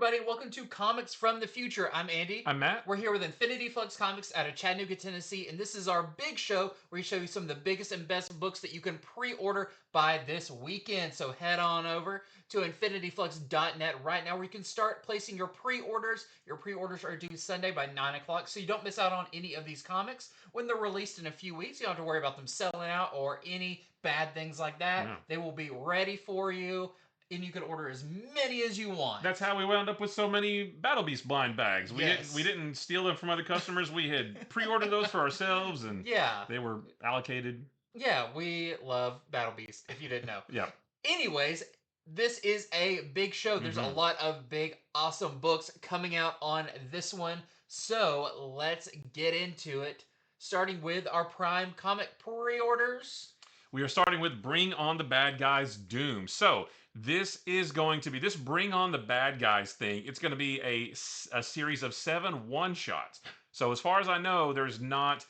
everybody. Welcome to Comics from the Future. I'm Andy. I'm Matt. We're here with Infinity Flux Comics out of Chattanooga, Tennessee, and this is our big show where we show you some of the biggest and best books that you can pre-order by this weekend. So head on over to infinityflux.net right now where you can start placing your pre-orders. Your pre-orders are due Sunday by 9 o'clock, so you don't miss out on any of these comics. When they're released in a few weeks, you don't have to worry about them selling out or any bad things like that. No. They will be ready for you. And you can order as many as you want. That's how we wound up with so many Battle Beast blind bags. Yes. We didn't steal them from other customers. We had pre-ordered those for ourselves, and Yeah. they were allocated. Yeah, we love Battle Beast, if you didn't know. Yeah. Anyways, this is a big show. There's a lot of big, awesome books coming out on this one. So let's get into it. Starting with our Prime comic pre-orders. We are starting with Bring on the Bad Guys Doom. So this is going to be this Bring on the Bad Guys thing. It's going to be a series of 7 one-shots. So as far as I know, there's not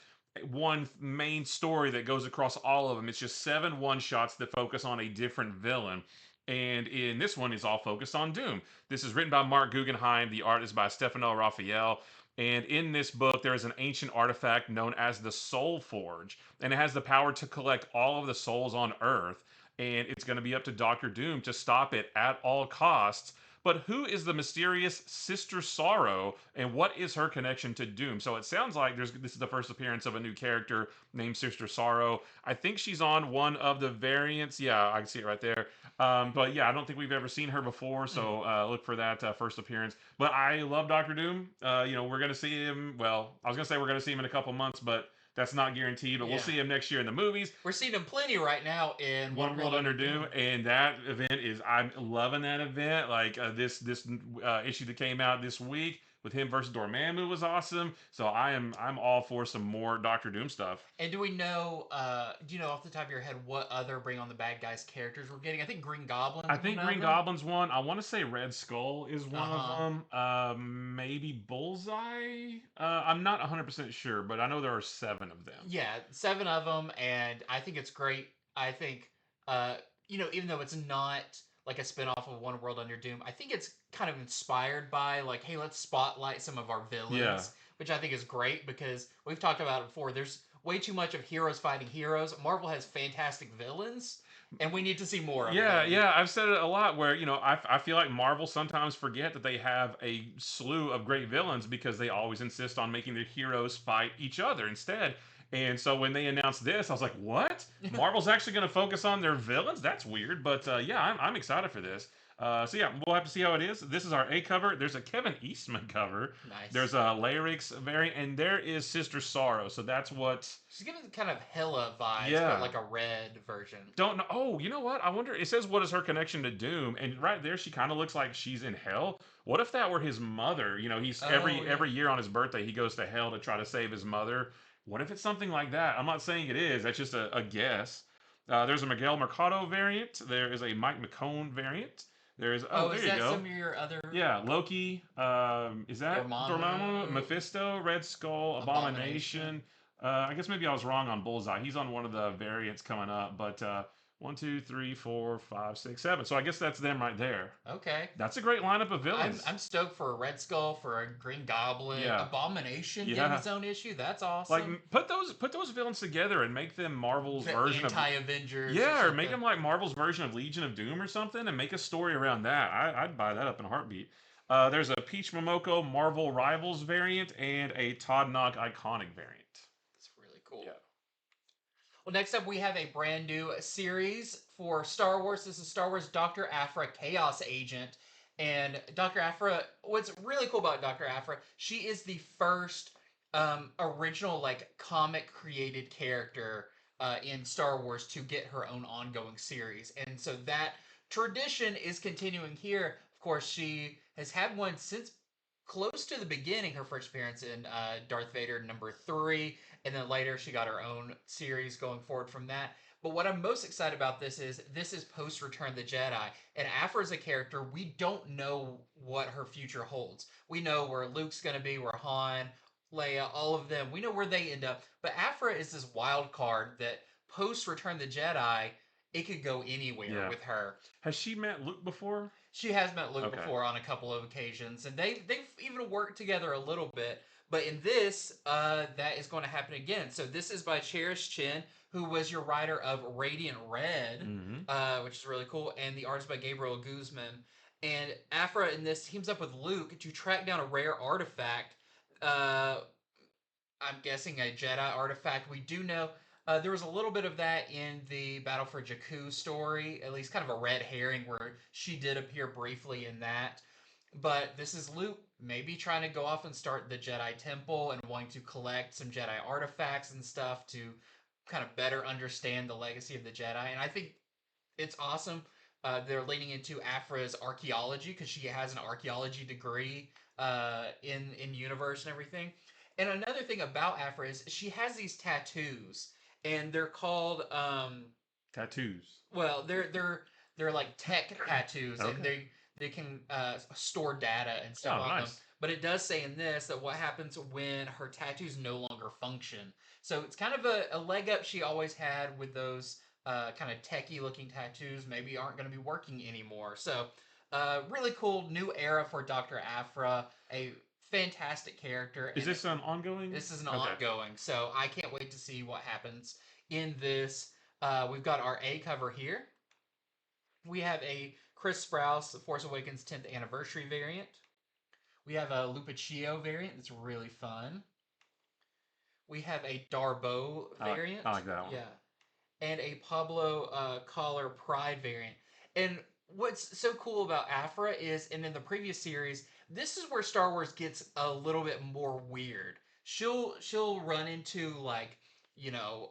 one main story that goes across all of them. It's just 7 one-shots that focus on a different villain. And in this one, it's all focused on Doom. This is written by Mark Guggenheim. The art is by Stefano Raffaele. And in this book, there is an ancient artifact known as the Soul Forge. And it has the power to collect all of the souls on Earth. And it's going to be up to Doctor Doom to stop it at all costs. But who is the mysterious Sister Sorrow, and what is her connection to Doom? So it sounds like this is the first appearance of a new character named Sister Sorrow. I think she's on one of the variants. Yeah, I can see it right there. But yeah, I don't think we've ever seen her before, so look for that first appearance. But I love Doctor Doom. We're going to see him. Well, I was going to say we're going to see him in a couple months, but that's not guaranteed, but we'll see him next year in the movies. We're seeing him plenty right now in One World Under Doom, and that event is, I'm loving that event. Like this issue that came out this week with him versus Dormammu was awesome. So I'm all for some more Doctor Doom stuff. And do you know off the top of your head what other Bring on the Bad Guys characters we're getting? I think Green Goblin. I think Green Goblin's one. I want to say Red Skull is one of them. Maybe Bullseye. I'm not 100% sure, but I know there are 7 of them. Yeah, 7 of them, and I think it's great. I think, even though it's not like a spinoff of One World Under Doom, I think it's kind of inspired by, like, hey, let's spotlight some of our villains, which I think is great because we've talked about it before. There's way too much of heroes fighting heroes. Marvel has fantastic villains, and we need to see more of them. Yeah, I've said it a lot where, I feel like Marvel sometimes forget that they have a slew of great villains because they always insist on making their heroes fight each other instead. And so when they announced this, I was like, what? Marvel's actually going to focus on their villains? That's weird. But I'm excited for this. We'll have to see how it is. This is our A cover. There's a Kevin Eastman cover. Nice. There's a Lyric's variant, and there is Sister Sorrow. So that's what... She's giving kind of Hela vibes, but like a red version. Don't know. Oh, you know what? I wonder. It says, what is her connection to Doom? And right there, she kind of looks like she's in hell. What if that were his mother? He's every year on his birthday, he goes to hell to try to save his mother. What if it's something like that? I'm not saying it is. That's just a guess. There's a Miguel Mercado variant. There is a Mike McCone variant. There's there is you that go. some of your other? Yeah, Loki. Is that Dormammu? Mephisto, Red Skull, Abomination. I guess maybe I was wrong on Bullseye. He's on one of the variants coming up, but 1, 2, 3, 4, 5, 6, 7. So I guess that's them right there. Okay. That's a great lineup of villains. I'm stoked for a Red Skull, for a Green Goblin, Abomination getting his own issue. That's awesome. Like put those villains together and make them Marvel's version of anti-Avengers. Yeah, or make them like Marvel's version of Legion of Doom or something, and make a story around that. I'd buy that up in a heartbeat. There's a Peach Momoko Marvel Rivals variant and a Todd Knock Iconic variant. That's really cool. Yeah. Well, next up we have a brand new series for Star Wars. This is Star Wars Dr. Aphra, Chaos Agent. And Dr. Aphra, what's really cool about Dr. Aphra, she is the first original comic created character in Star Wars to get her own ongoing series. And so that tradition is continuing here. Of course, she has had one since close to the beginning, her first appearance in Darth Vader #3, and then later she got her own series going forward from that. But what I'm most excited about this is post Return of the Jedi, and Aphra is a character we don't know what her future holds. We know where Luke's going to be, where Han, Leia, all of them, we know where they end up. But Aphra is this wild card that post Return of the Jedi, it could go anywhere with her. Has she met Luke before? She has met Luke Okay. before on a couple of occasions, and they've even worked together a little bit. But in this, that is going to happen again. So this is by Cherish Chen, who was your writer of Radiant Red, Mm-hmm. which is really cool, and the artist by Gabriel Guzman. And Aphra in this teams up with Luke to track down a rare artifact. Uh, I'm guessing a Jedi artifact. We do know there was a little bit of that in the Battle for Jakku story, at least kind of a red herring where she did appear briefly in that. But this is Luke maybe trying to go off and start the Jedi Temple and wanting to collect some Jedi artifacts and stuff to kind of better understand the legacy of the Jedi. And I think it's awesome. They're leaning into Aphra's archaeology because she has an archaeology degree in universe and everything. And another thing about Aphra is she has these tattoos, and they're called Tattoos. well, they're like tech tattoos, and Okay. they can store data and stuff Oh, on them. nice. But it does say in this that what happens when her tattoos no longer function. So it's kind of a leg up she always had with those kind of techie looking tattoos. Maybe aren't going to be working anymore. So really cool new era for Dr. Aphra. A fantastic character, Is and this an ongoing? this is an Okay. ongoing. So I can't wait to see what happens in this. We've got our A cover here. We have a Chris Sprouse Force Awakens 10th anniversary variant. We have a Lupaccio variant that's really fun. We have a Darbo variant. I like that one. Yeah. And a Pablo Collar Pride variant. And what's so cool about Aphra is, and in the previous series, this is where Star Wars gets a little bit more weird. She'll run into like, you know,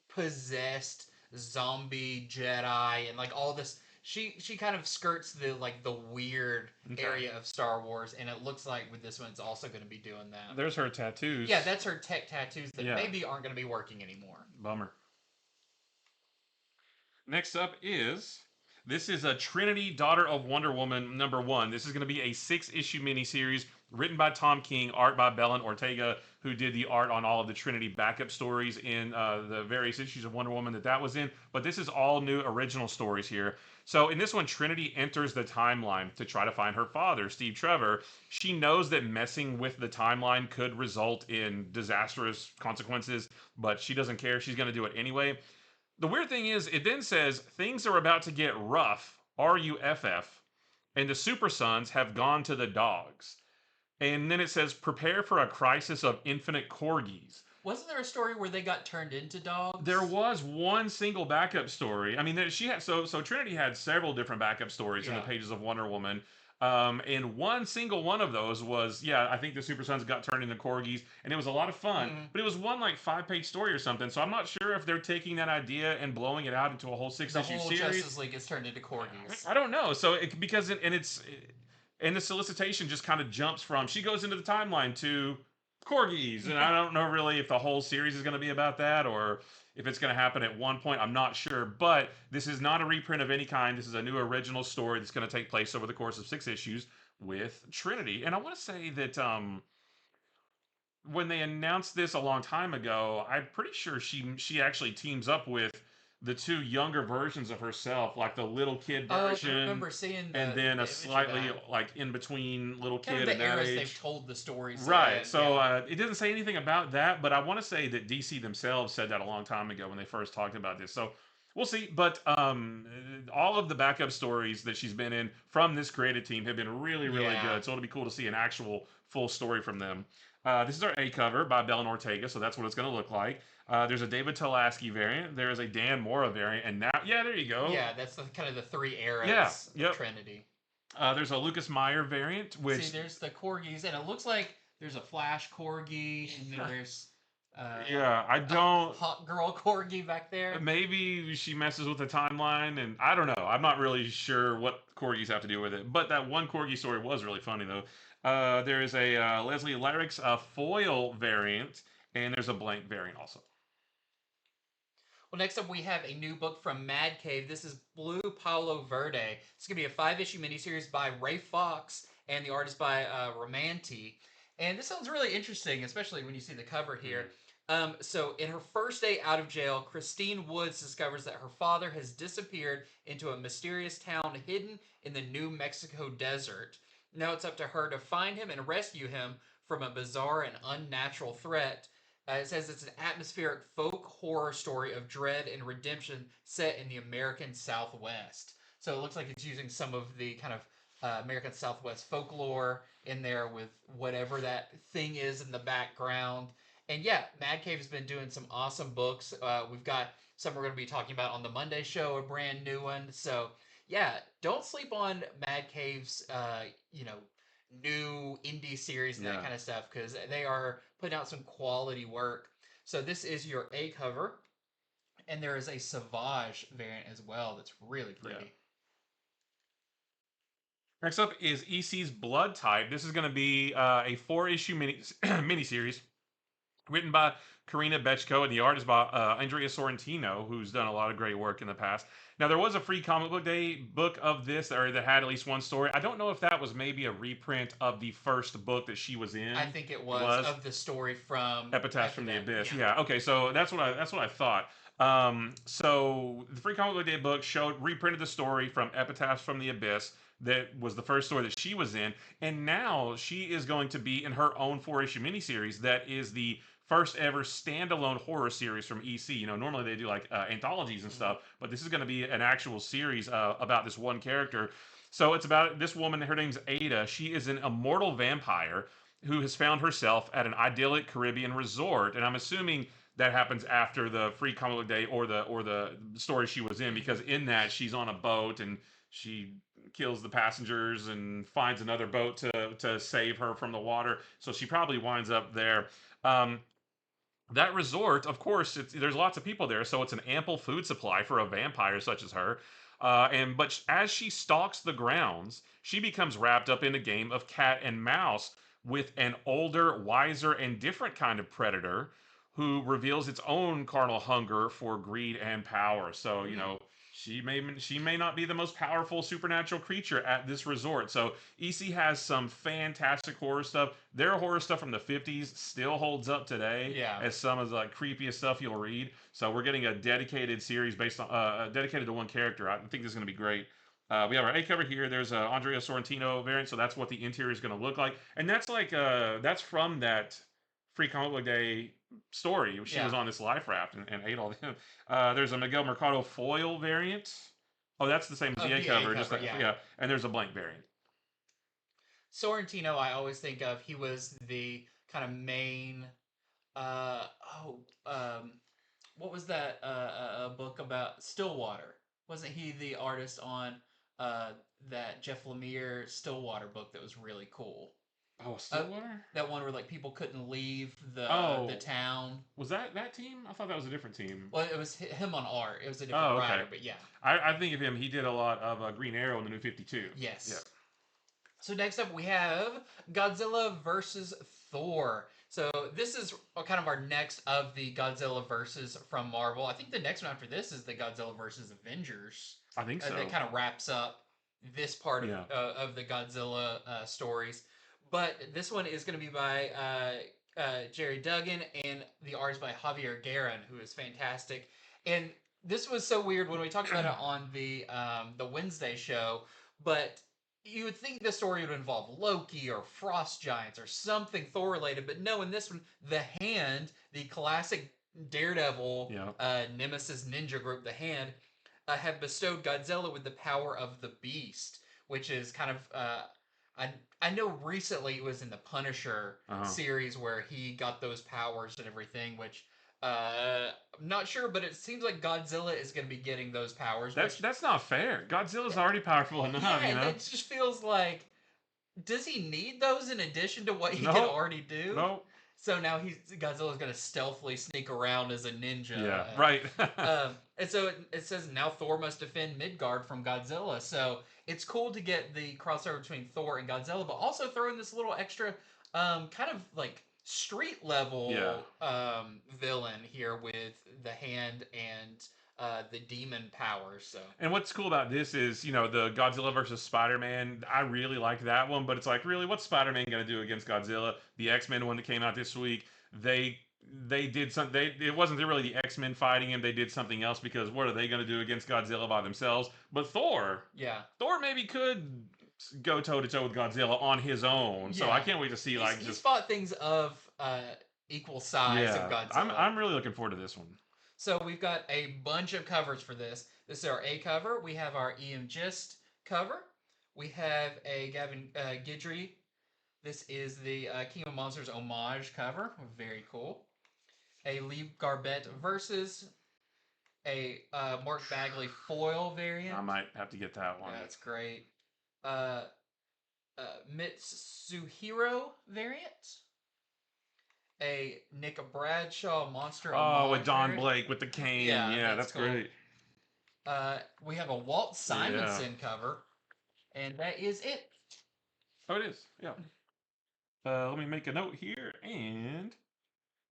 possessed zombie Jedi and like all this. She kind of skirts the like the weird Okay. area of Star Wars, and it looks like with this one it's also going to be doing that. There's her tattoos. Yeah, that's her tech tattoos that Yeah. maybe aren't going to be working anymore. Bummer. Next up is this is a Trinity, Daughter of Wonder Woman #1. This is going to be a 6-issue miniseries written by Tom King, art by Belen Ortega, who did the art on all of the Trinity backup stories in the various issues of Wonder Woman that was in. But this is all new original stories here. So in this one, Trinity enters the timeline to try to find her father, Steve Trevor. She knows that messing with the timeline could result in disastrous consequences, but she doesn't care. She's going to do it anyway. The weird thing is, it then says things are about to get rough, RUFF, and the Super Sons have gone to the dogs. And then it says prepare for a crisis of infinite corgis. Wasn't there a story where they got turned into dogs? There was one single backup story. I mean, she had so Trinity had several different backup stories in the pages of Wonder Woman. And one single one of those was, I think the Super Sons got turned into corgis, and it was a lot of fun. Mhm. But it was one like 5-page story or something. So I'm not sure if they're taking that idea and blowing it out into a whole 6-issue whole series. Justice League gets turned into corgis. I don't know. So and the solicitation just kind of jumps from she goes into the timeline to corgis, and I don't know really if the whole series is going to be about that or if it's going to happen at one point. I'm not sure, but this is not a reprint of any kind. This is a new original story that's going to take place over the course of 6 issues with Trinity. And I want to say that when they announced this a long time ago, I'm pretty sure she actually teams up with the two younger versions of herself, like the little kid version. I remember seeing and then a slightly like in between little kind kid of and the that eras age. they've told the stories. Right. So it doesn't say anything about that, but I want to say that DC themselves said that a long time ago when they first talked about this. So we'll see. But all of the backup stories that she's been in from this creative team have been really, really good. So it'll be cool to see an actual full story from them. This is our A cover by Belen Ortega, so that's what it's going to look like. There's a David Tulaski variant. There is a Dan Mora variant, and now, there you go. Yeah, that's kind of the 3 eras of Trinity. There's a Lucas Meyer variant, which see, there's the corgis, and it looks like there's a Flash corgi, and then there's I don't hot girl corgi back there. Maybe she messes with the timeline, and I don't know. I'm not really sure what corgis have to do with it, but that one corgi story was really funny though. There is a Leslie Lyricks foil variant, and there's a blank variant also. Well, next up we have a new book from Mad Cave. This is Blue Palo Verde. It's going to be a 5-issue miniseries by Ray Fox, and the artist by Romanti. And this sounds really interesting, especially when you see the cover here. So in her first day out of jail, Christine Woods discovers that her father has disappeared into a mysterious town hidden in the New Mexico desert. Now it's up to her to find him and rescue him from a bizarre and unnatural threat. It says it's an atmospheric folk horror story of dread and redemption set in the American Southwest. So it looks like it's using some of the kind of American Southwest folklore in there with whatever that thing is in the background. And yeah, Mad Cave has been doing some awesome books. We've got some we're going to be talking about on the Monday show, a brand new one. So yeah, don't sleep on Mad Cave's, new indie series and that Yeah. kind of stuff because they are putting out some quality work. So this is your A cover, and there is a Sauvage variant as well that's really pretty. Yeah. Next up is EC's Blood Type. This is going to be a 4-issue miniseries written by Karina Bechko, and the art is by Andrea Sorrentino, who's done a lot of great work in the past. Now, there was a free comic book day book of this, or that had at least one story. I don't know if that was maybe a reprint of the first book that she was in. I think it was of the story from Epitaph from the Abyss. Yeah. Yeah. Okay. So that's what I thought. So the free comic book day book reprinted the story from Epitaphs from the Abyss. That was the first story that she was in, and now she is going to be in her own 4-issue miniseries. That is the first ever standalone horror series from EC. You know, normally they do like anthologies and stuff, but this is going to be an actual series about this one character. So it's about this woman. Her name's Ada. She is an immortal vampire who has found herself at an idyllic Caribbean resort, and I'm assuming that happens after the free comic book day or the story she was in, because in that she's on a boat and she kills the passengers and finds another boat to save her from the water. So she probably winds up there. That resort, of course, there's lots of people there, so it's an ample food supply for a vampire such as her. But as she stalks the grounds, she becomes wrapped up in a game of cat and mouse with an older, wiser, and different kind of predator who reveals its own carnal hunger for greed and power. So, you know, she may not be the most powerful supernatural creature at this resort. So EC has some fantastic horror stuff. Their horror stuff from the 50s still holds up today. Yeah. As some of the like creepiest stuff you'll read. So we're getting a dedicated series based on dedicated to one character. I think this is going to be great. We have our A cover here. There's a Andrea Sorrentino variant, so that's what the interior is going to look like, and that's like that's from that free comic book day story. She was on this life raft and ate all them. There's a Miguel Mercado foil variant. Oh, that's the same as the A cover, just like, yeah. And there's a blank variant. Sorrentino, I always think of. He was the kind of main. What was that book about Stillwater? Wasn't he the artist on that Jeff Lemire Stillwater book that was really cool? Oh, Stillwater? That one where like people couldn't leave the town. Was that team? I thought that was a different team. Well, it was him on art. It was a different writer, but yeah. I think of him. He did a lot of Green Arrow in the New 52. Yes. Yeah. So next up we have Godzilla versus Thor. So this is kind of our next of the Godzilla versus from Marvel. I think the next one after this is the Godzilla versus Avengers. I think so. That kind of wraps up this part of the Godzilla stories. But this one is going to be by Jerry Duggan, and the art is by Javier Guerin, who is fantastic. And this was so weird when we talked about it on the Wednesday show, but you would think the story would involve Loki or Frost Giants or something Thor related, but no, in this one, the Hand, the classic Daredevil Nemesis ninja group, the Hand, have bestowed Godzilla with the power of the Beast, which is kind of I know recently it was in the Punisher series where he got those powers and everything, which I'm not sure, but it seems like Godzilla is going to be getting those powers. That's not fair. Godzilla's already powerful enough, you know? It just feels like, does he need those in addition to what he can already do? No. So now Godzilla's going to stealthily sneak around as a ninja. Yeah, right. And so it says now Thor must defend Midgard from Godzilla. So it's cool to get the crossover between Thor and Godzilla, but also throw in this little extra kind of like street level villain here with the Hand and the demon powers. So, and what's cool about this is, you know, the Godzilla versus Spider-Man, I really like that one, but it's like, really, what's Spider-Man going to do against Godzilla? The X-Men one that came out this week, they they did something. It wasn't really the X-Men fighting him. They did something else because what are they going to do against Godzilla by themselves? But Yeah. Thor maybe could go toe to toe with Godzilla on his own. So I Yeah. can't wait to see He's like he's just fought things of equal size of yeah. Godzilla. I'm really looking forward to this one. So we've got a bunch of covers for this. This is our A cover. We have our EM Gist cover. We have a Gavin Guidry. This is the King of Monsters homage cover. Very cool. A Lee Garbett versus a Mark Bagley foil variant. I might have to get that one. That's great. Uh, Mitsuhiro variant. A Nick Bradshaw monster Oh, with homage Don variant. Blake with the cane. Yeah, that's cool. great. We have a Walt Simonson cover, and that is it. Oh, it is. Yeah. Let me make a note here. And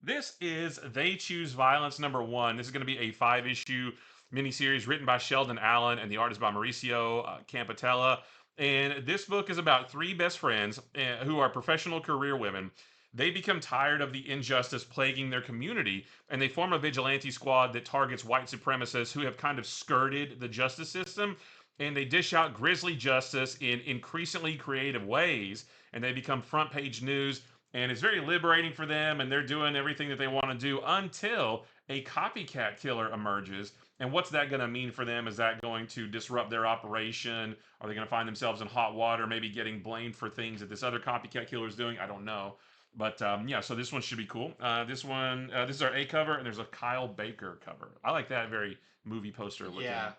this is They Choose Violence #1. This is going to be a 5-issue miniseries written by Sheldon Allen, and the art is by Mauricio Campatella. And this book is about three best friends who are professional career women. They become tired of the injustice plaguing their community, and they form a vigilante squad that targets white supremacists who have kind of skirted the justice system. And they dish out grisly justice in increasingly creative ways, and they become front page news. And it's very liberating for them, and they're doing everything that they want to do until a copycat killer emerges. And what's that going to mean for them? Is that going to disrupt their operation? Are they going to find themselves in hot water, maybe getting blamed for things that this other copycat killer is doing? I don't know. But yeah, so this one should be cool. This is our A cover, and there's a Kyle Baker cover. I like that very movie poster looking. Yeah.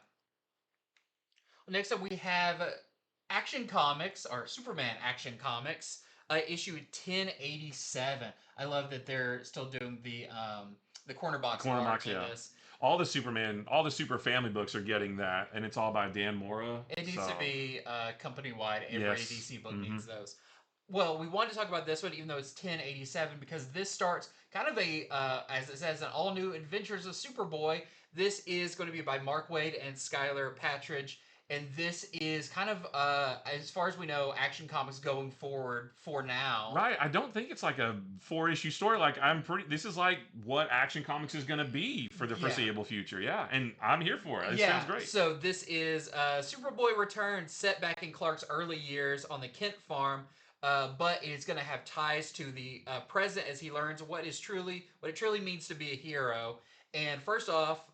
Next up, we have Action Comics, or Superman Action Comics, issue 1087. I love that they're still doing the corner box art in this. All the Super Family books are getting that, and it's all by Dan Mora. It needs to be company wide. Every Yes. DC book needs those. Well, we wanted to talk about this one, even though it's 1087, because this starts kind of as it says, an all new Adventures of Superboy. This is going to be by Mark Waid and Skylar Patridge. And this is kind of, as far as we know, Action Comics going forward for now. Right. I don't think it's like a 4-issue story. Like this is like what Action Comics is going to be for the foreseeable future. Yeah. And I'm here for it. It sounds great. So this is Superboy returns set back in Clark's early years on the Kent farm. But it's going to have ties to the present as he learns what it truly means to be a hero. And first off,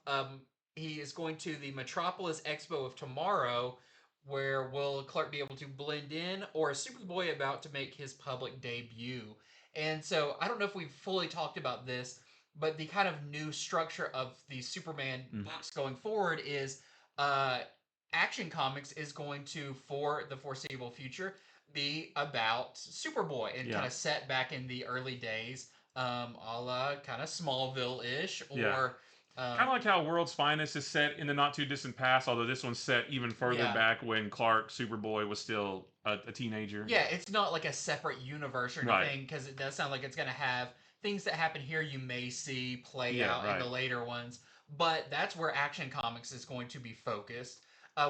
he is going to the Metropolis Expo of tomorrow, where will Clark be able to blend in, or is Superboy about to make his public debut? And so I don't know if we've fully talked about this, but the kind of new structure of the Superman books going forward is Action Comics is going to, for the foreseeable future, be about Superboy and kind of set back in the early days, a la kind of Smallville-ish, or kind of like how World's Finest is set in the not too distant past, although this one's set even further back when Clark, Superboy, was still a teenager. Yeah, it's not like a separate universe or anything, because it does sound like it's going to have things that happen here you may see play out in the later ones. But that's where Action Comics is going to be focused.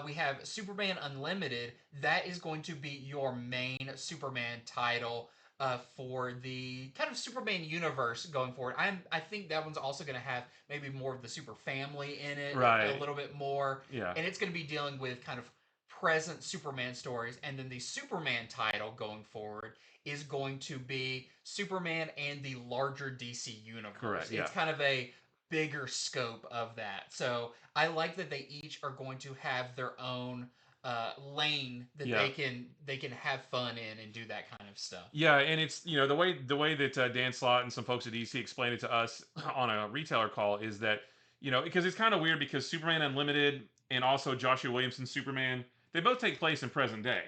We have Superman Unlimited. That is going to be your main Superman title for the kind of Superman universe going forward. I think that one's also going to have maybe more of the super family in it, a little bit more. Yeah. And it's going to be dealing with kind of present Superman stories. And then the Superman title going forward is going to be Superman and the larger DC universe. Correct. It's kind of a bigger scope of that. So I like that they each are going to have their own lane that they can have fun in and do that kind of stuff. Yeah, and it's the way that Dan Slott and some folks at DC explained it to us on a retailer call is that because it's kind of weird because Superman Unlimited and also Joshua Williamson's Superman, they both take place in present day.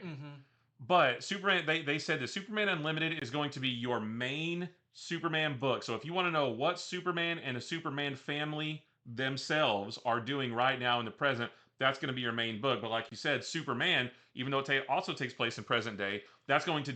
But Superman, they said that Superman Unlimited is going to be your main Superman book. So if you want to know what Superman and a Superman family themselves are doing right now in the present, that's going to be your main book. But like you said, Superman, even though it also takes place in present day, that's going to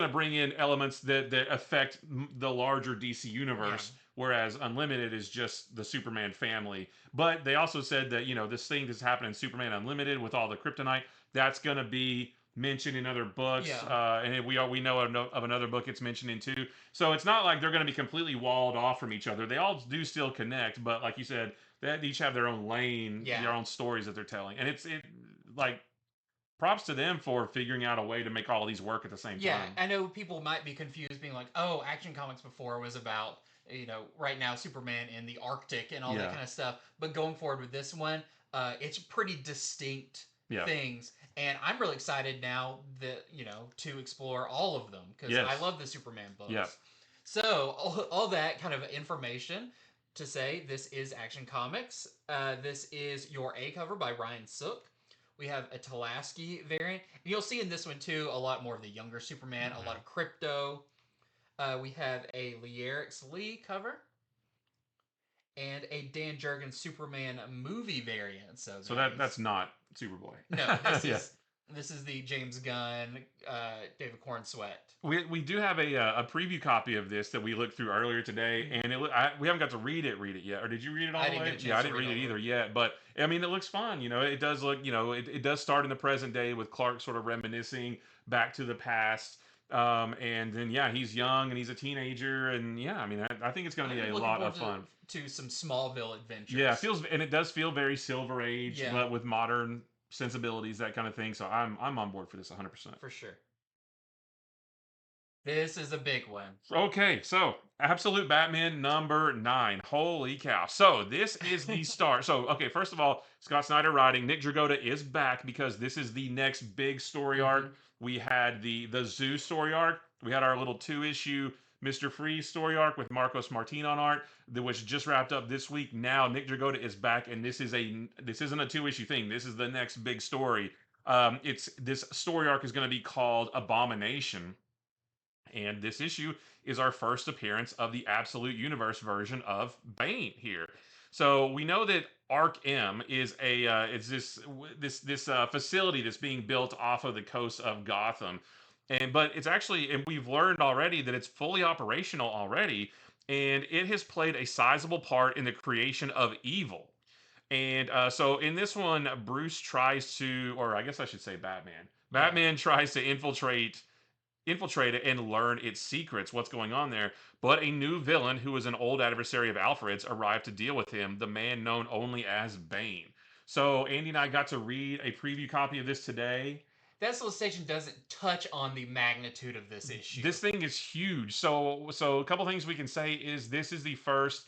bring in elements that affect the larger DC universe, whereas Unlimited is just the Superman family. But they also said that, this thing that's happening in Superman Unlimited with all the kryptonite, that's going to be mentioned in other books, Yeah. and we know of another book it's mentioned in too. So it's not like they're going to be completely walled off from each other. They all do still connect, but like you said, they each have their own lane, Yeah. their own stories that they're telling, and it like props to them for figuring out a way to make all of these work at the same Yeah, time. I know people might be confused, being like, "Oh, Action Comics before was about right now Superman in the Arctic and all that Yeah, kind of stuff." But going forward with this one, it's pretty distinct yeah, things, and I'm really excited now that to explore all of them because I yes, love the Superman yeah. books. So all that kind of information to say this is Action Comics. This is your A cover by Ryan Sook. We have a Talaski variant. And you'll see in this one too a lot more of the younger Superman, a lot of Crypto. We have a Lierix Lee cover and a Dan Jurgens Superman movie variant. So So guys, that's not Superboy. no, this Yeah. is this is the James Gunn, David Corn Sweat. We do have a preview copy of this that we looked through earlier today, and we haven't got to read it yet. Or did you read it all I the didn't way? get a Yeah, chance I to didn't read read it all of either it. yet, but I mean, it looks fun. It does look. It does start in the present day with Clark sort of reminiscing back to the past. And then yeah, he's young and he's a teenager, and yeah, I mean, I think it's going to be I'm a looking lot forward of fun. to some Smallville Yeah, adventures. it does feel very Silver Age, Yeah, but with modern sensibilities, that kind of thing. So I'm on board for this 100%. for sure. This is a big one. Okay, so Absolute Batman number 9. Holy cow. So this is the start. So, okay, first of all, Scott Snyder writing. Nick Dragotta is back because this is the next big story arc. We had the Zoo story arc. We had our little 2-issue Mr. Freeze story arc with Marcos Martin on art, which just wrapped up this week. Now Nick Dragotta is back, and this isn't a 2-issue thing. This is the next big story. It's this story arc is going to be called Abomination, and this issue is our first appearance of the Absolute Universe version of Bane here. So we know that Arc M is it's this facility that's being built off of the coast of Gotham, but it's actually, and we've learned already that it's fully operational already, and it has played a sizable part in the creation of evil. And so in this one, Bruce tries to, or I guess I should say Batman. Yeah. Batman tries to infiltrate it and learn its secrets, what's going on there. But a new villain who is an old adversary of Alfred's arrived to deal with him, the man known only as Bane. So Andy and I got to read a preview copy of this today. That solicitation doesn't touch on the magnitude of this issue. This thing is huge. So a couple things we can say is this is the first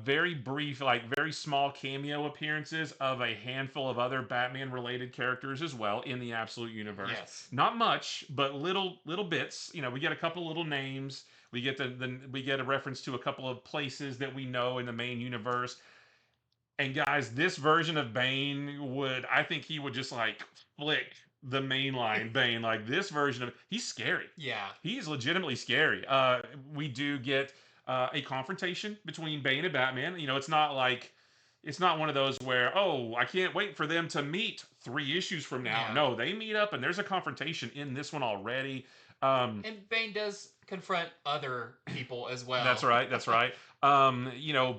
very brief, like very small cameo appearances of a handful of other Batman related characters as well in the Absolute Universe. Yes. Not much, but little bits. We get a couple little names. We get we get a reference to a couple of places that we know in the main universe. And guys, this version of Bane I think he would just like flick the mainline Bane. Like this version of, he's scary. Yeah. He's legitimately scary. We do get a confrontation between Bane and Batman. It's not one of those where, oh, I can't wait for them to meet 3 issues from now. Yeah. No, they meet up and there's a confrontation in this one already. And Bane does confront other people as well. That's right. That's right.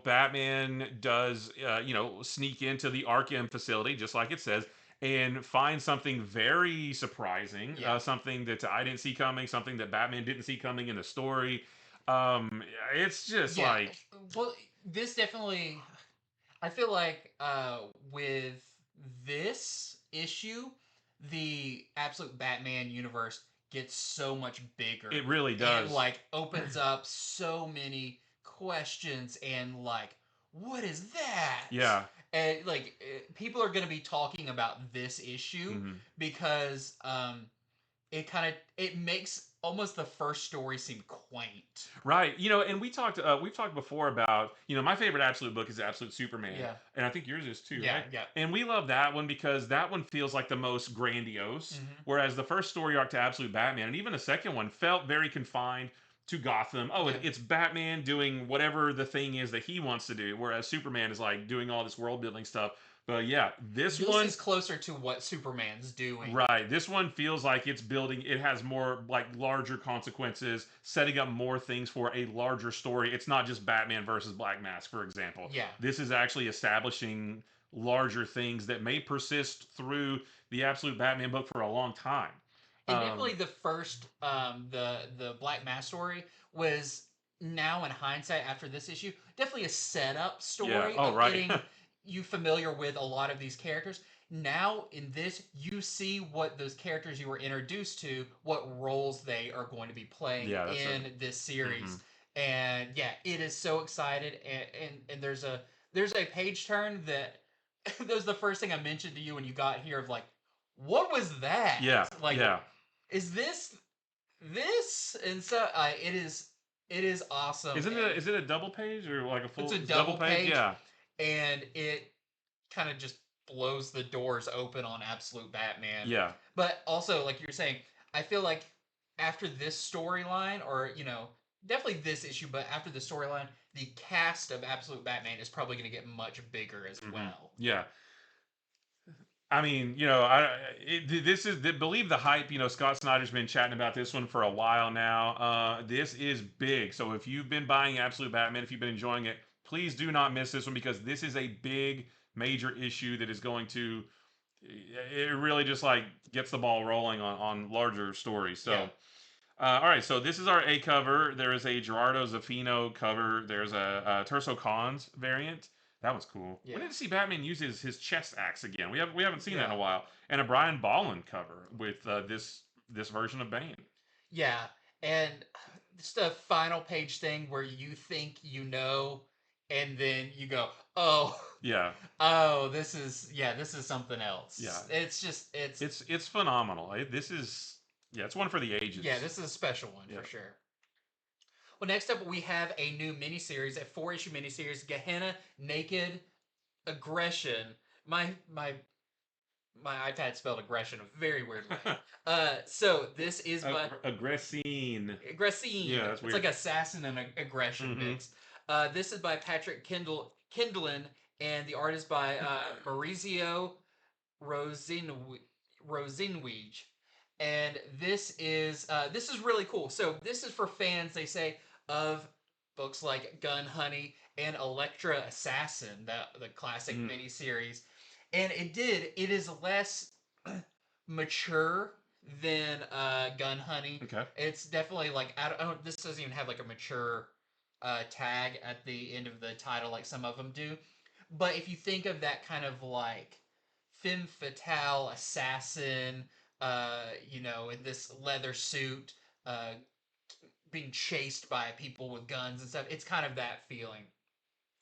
Batman does, sneak into the Arkham facility, just like it says, and find something very surprising, Yeah. something that I didn't see coming, something that Batman didn't see coming in the story. It's just like, well, this definitely, I feel like with this issue, the Absolute Batman universe gets so much bigger. it really does. And like opens up so many questions and like, what is that? Yeah. And like people are going to be talking about this issue because it makes almost the first story seem quaint. Right. And we've talked before about, my favorite Absolute book is Absolute Superman. Yeah. And I think yours is too, Yeah, right? yeah. And we love that one because that one feels like the most grandiose, whereas the first story arc to Absolute Batman and even the second one felt very confined to Gotham. Oh, Yeah. it's Batman doing whatever the thing is that he wants to do, whereas Superman is like doing all this world building stuff. But yeah, this one is closer to what Superman's doing. Right. This one feels like it's building, it has more like larger consequences, setting up more things for a larger story. It's not just Batman versus Black Mask, for example. Yeah. This is actually establishing larger things that may persist through the Absolute Batman book for a long time. And definitely the first the Black Mass story was, now in hindsight after this issue, definitely a setup Yeah. story Oh, of right. getting you familiar with a lot of these characters. Now in this, you see what those characters you were introduced to, what roles they are going to be playing Yeah, that's in this Mhm. series. And yeah, it is so excited. And there's a page turn that that was the first thing I mentioned to you when you got here, of like, what was that? Yeah, Like, yeah. is this? And so it is awesome. Isn't And it? Is it a double page or like a it's full? a It's a double double page. page, Yeah, and it kind of just blows the doors open on Absolute Batman. yeah, But also, like you were saying, I feel like after this storyline, or definitely this issue, but after the storyline, the cast of Absolute Batman is probably going to get much bigger as hmm well. yeah. I mean, this is believe the hype. Scott Snyder's been chatting about this one for a while now. This is big. So if you've been buying Absolute Batman, if you've been enjoying it, please do not miss this one, because this is a big, major issue that is going to. It really just like gets the ball rolling on larger stories. Yeah. So. All right, so this is our A cover. There is a Gerardo Zaffino cover. There's a Terso Cons variant. That was cool. Yeah. When did you see Batman use his chest axe again? We haven't seen that in Yeah. a while. And a Brian Bolland cover with this version of Bane. Yeah, and just a final page thing where you think and then you go, oh, Yeah, oh, this is something yeah. else. It's just It's phenomenal. This is it's one for the yeah, ages. this is a special one Yeah. for sure. Well, next up we have a new miniseries, a 4-issue miniseries, Gehenna Naked Aggression. My iPad spelled aggression a very weird way. So this is by Aggressine. Yeah, Gracine. that's It's weird. like assassin and aggression Mm-hmm. mix. This is by Patrick Kindlin, and the art is by Maurizio Rosinwij. Rosinwij. And this is really cool. So this is for fans, they say, of books like Gun Honey and Elektra Assassin, the classic Mm. miniseries. And it is less mature than Gun Honey. Okay. It's definitely like, I don't, this doesn't even have like a mature tag at the end of the title like some of them do. But if you think of that kind of like femme fatale assassin, in this leather suit, uh, being chased by people with guns and stuff, it's kind of that feeling.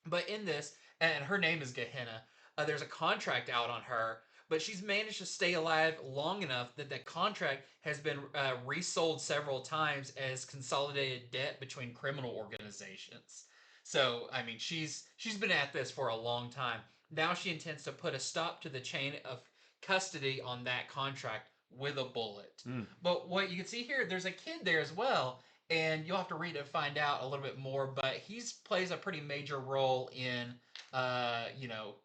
But in this, and her name is Gehenna, there's a contract out on her, but she's managed to stay alive long enough that that contract has been resold several times as consolidated debt between criminal organizations. So, I mean, she's been at this for a long time. Now she intends to put a stop to the chain of custody on that contract with a bullet. Mm. But what you can see here, there's a kid there as well, and you'll have to read to find out a little bit more. But he's plays a pretty major role in, uh, you know,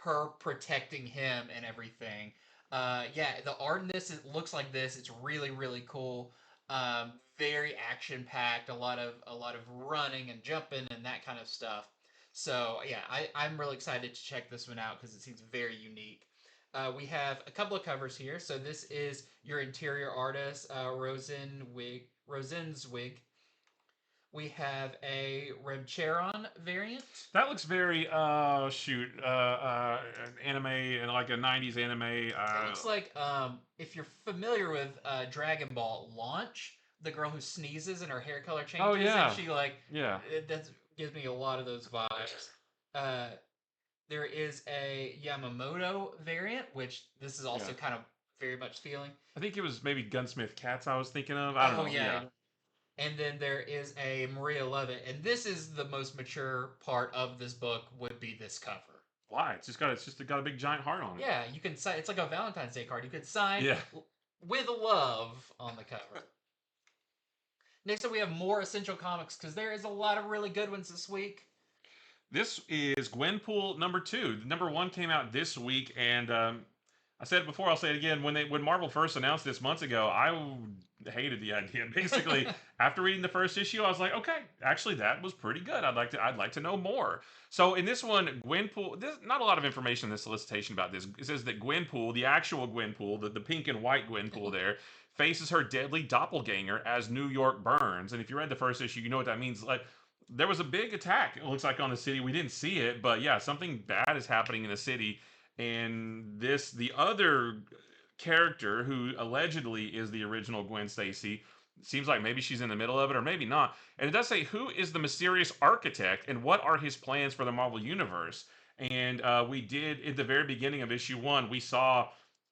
her protecting him and everything. Yeah, the art in this, it looks like this. It's really really cool. Very action packed. A lot of running and jumping and that kind of stuff. So yeah, I'm really excited to check this one out because it seems very unique. We have a couple of covers here. So this is your interior artist, Rosenzweig. We have a Rebcheron variant. That looks very anime and like a '90s anime. It looks like if you're familiar with Dragon Ball Launch, the girl who sneezes and her hair color Oh changes, and yeah, she like yeah. that gives me a lot of those vibes. Uh, there is a Yamamoto variant, which this is also Yeah. kind of very much feeling. I think it was maybe Gunsmith Cats I was thinking of. I don't Oh know. yeah, Yeah. and then there is a Maria Lovett, and this is the most mature part of this book. Would be this cover. Why? It's just got a big giant heart on it. Yeah, you can sign. It's like a Valentine's Day card. You could sign Yeah. with love on the cover. Next up, we have more Essential Comics because there is a lot of really good ones this week. This is Gwenpool number 2. Number 1 came out this week, and I said it before, I'll say it again. When Marvel first announced this months ago, hated the idea. Basically, after reading the first issue, I was like, okay, actually that was pretty good. I'd like to know more. So in this one, Gwenpool, there's not a lot of information in this solicitation about this. It says that Gwenpool, the actual Gwenpool, the pink and white Gwenpool there, faces her deadly doppelganger as New York burns. And if you read the first issue, you know what that means. Like there was a big attack, it looks like, on the city. We didn't see it, but yeah, something bad is happening in the city. And the other character who allegedly is the original Gwen Stacy, seems like maybe she's in the middle of it or maybe not. And it does say who is the mysterious architect and what are his plans for the Marvel universe. And we did at the very beginning of issue 1, we saw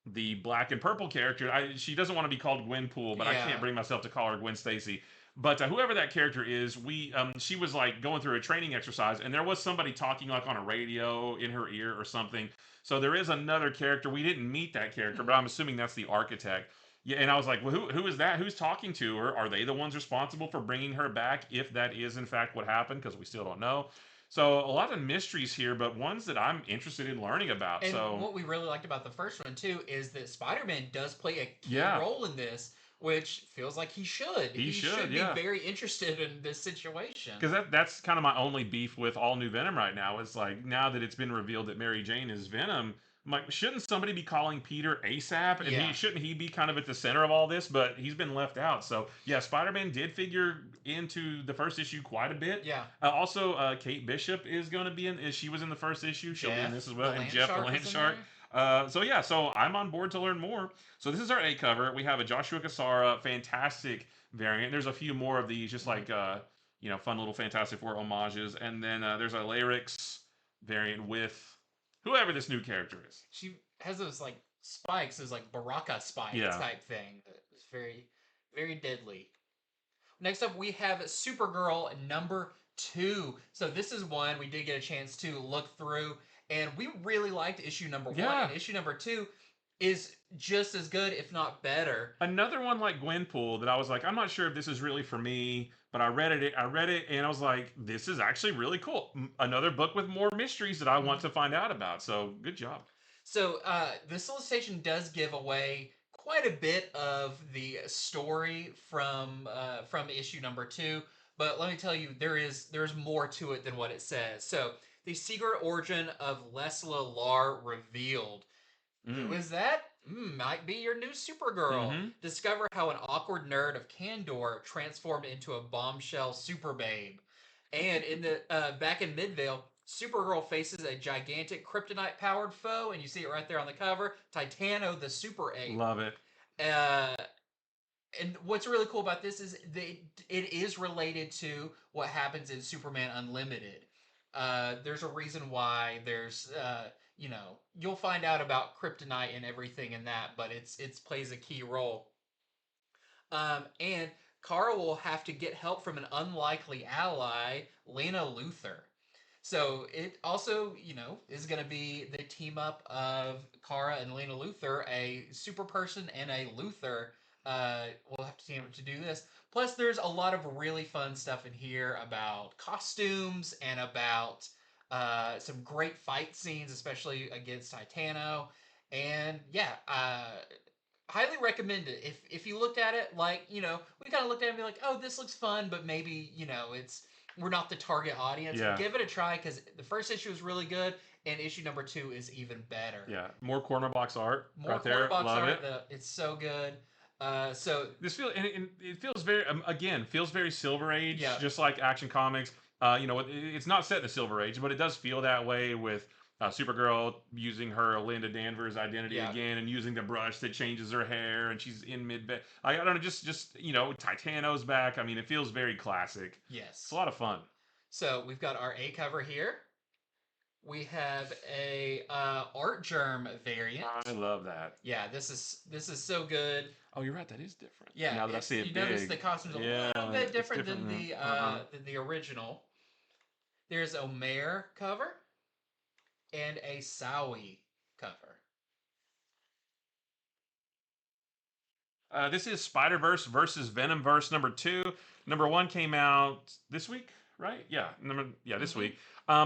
the black and purple character. She doesn't want to be called Gwenpool, but I Yeah. can't bring myself to call her Gwen Stacy. But whoever that character is, we she was like going through a training exercise, and there was somebody talking like on a radio in her ear or something. So there is another character. We didn't meet that character, but I'm assuming that's the architect. Yeah, and I was like, well, who is that? Who's talking to her? Are they the ones responsible for bringing her back? If that is in fact what happened, because we still don't know. So a lot of mysteries here, but ones that I'm interested in learning about. And So what we really liked about the first one too is that Spider-Man does play a key yeah, role in this, which feels like he should. he should. Be Yeah. very interested in this situation. Because that's kind of my only beef with all new Venom right now. Is like now that it's been revealed that Mary Jane is Venom, I'm like, shouldn't somebody be calling Peter ASAP? And Yeah. shouldn't he be kind of at the center of all this? But he's been left out. So yeah, Spider-Man did figure into the first issue quite a bit. Yeah. Also, Kate Bishop is going to be in. She was in the first issue. She'll be in this as well. And Jeff the Landshark Land was in Shark. there. So yeah, so I'm on board to learn more. So this is our A cover. We have a Joshua Cassara fantastic variant. There's a few more of these, just like fun little Fantastic Four homages. And then there's a Larix variant with whoever this new character is. She has those like spikes, those like Baraka spikes Yeah. type thing. It's very, very deadly. Next up, we have Supergirl #2. So this is one we did get a chance to look through, and we really liked issue number 1. Yeah. And issue number 2 is just as good, if not better. Another one like Gwenpool that I was like, I'm not sure if this is really for me, but I read it, and I was like, this is actually really cool. Another book with more mysteries that I want to find out about. So good job. So the solicitation does give away quite a bit of the story from issue number 2, but let me tell you, there's more to it than what it says. So the secret origin of Lesla Lar revealed. Who is that? Might be your new Supergirl. Discover how an awkward nerd of Candor transformed into a bombshell super babe. And in the back in Midvale, Supergirl faces a gigantic kryptonite-powered foe, and you see it right there on the cover, Titano the Super Ape. Love it. And what's really cool about this is it is related to what happens in Superman Unlimited. There's a reason why there's you'll find out about kryptonite and everything in that, but it's plays a key role. And Kara will have to get help from an unlikely ally, Lena Luthor. So it also, is going to be the team up of Kara and Lena Luthor, a super person and a Luthor. We'll have to team up to do this. Plus, there's a lot of really fun stuff in here about costumes and about some great fight scenes, especially against Titano. And yeah, highly recommend it. If you looked at it like, we kind of looked at it and be like, oh, this looks fun, but maybe, we're not the target audience. Yeah. Give it a try, because the first issue is really good, and issue number 2 is even better. Yeah, more corner box art. More right corner there. box Love art. it. It's so good. So this it feels very feels very Silver Age, Yeah. just like Action Comics. It's not set in the Silver Age, but it does feel that way with Supergirl using her Linda Danvers identity Yeah. again, and using the brush that changes her hair, and she's in mid. I don't know, just Titano's back. I mean, it feels very classic. yes. It's a lot of fun. So we've got our A cover here. We have a Art Germ variant. I love that. Yeah, this is so good. Oh, you're right. That is different. Yeah, Now that I see it you big. notice the costume's a little bit it's different than the Uh-huh. than the original. There's a Mare cover and a Sowie cover. This is Spider-Verse versus Venomverse #2. Number 1 came out this week, right? Yeah, this Mhm. week.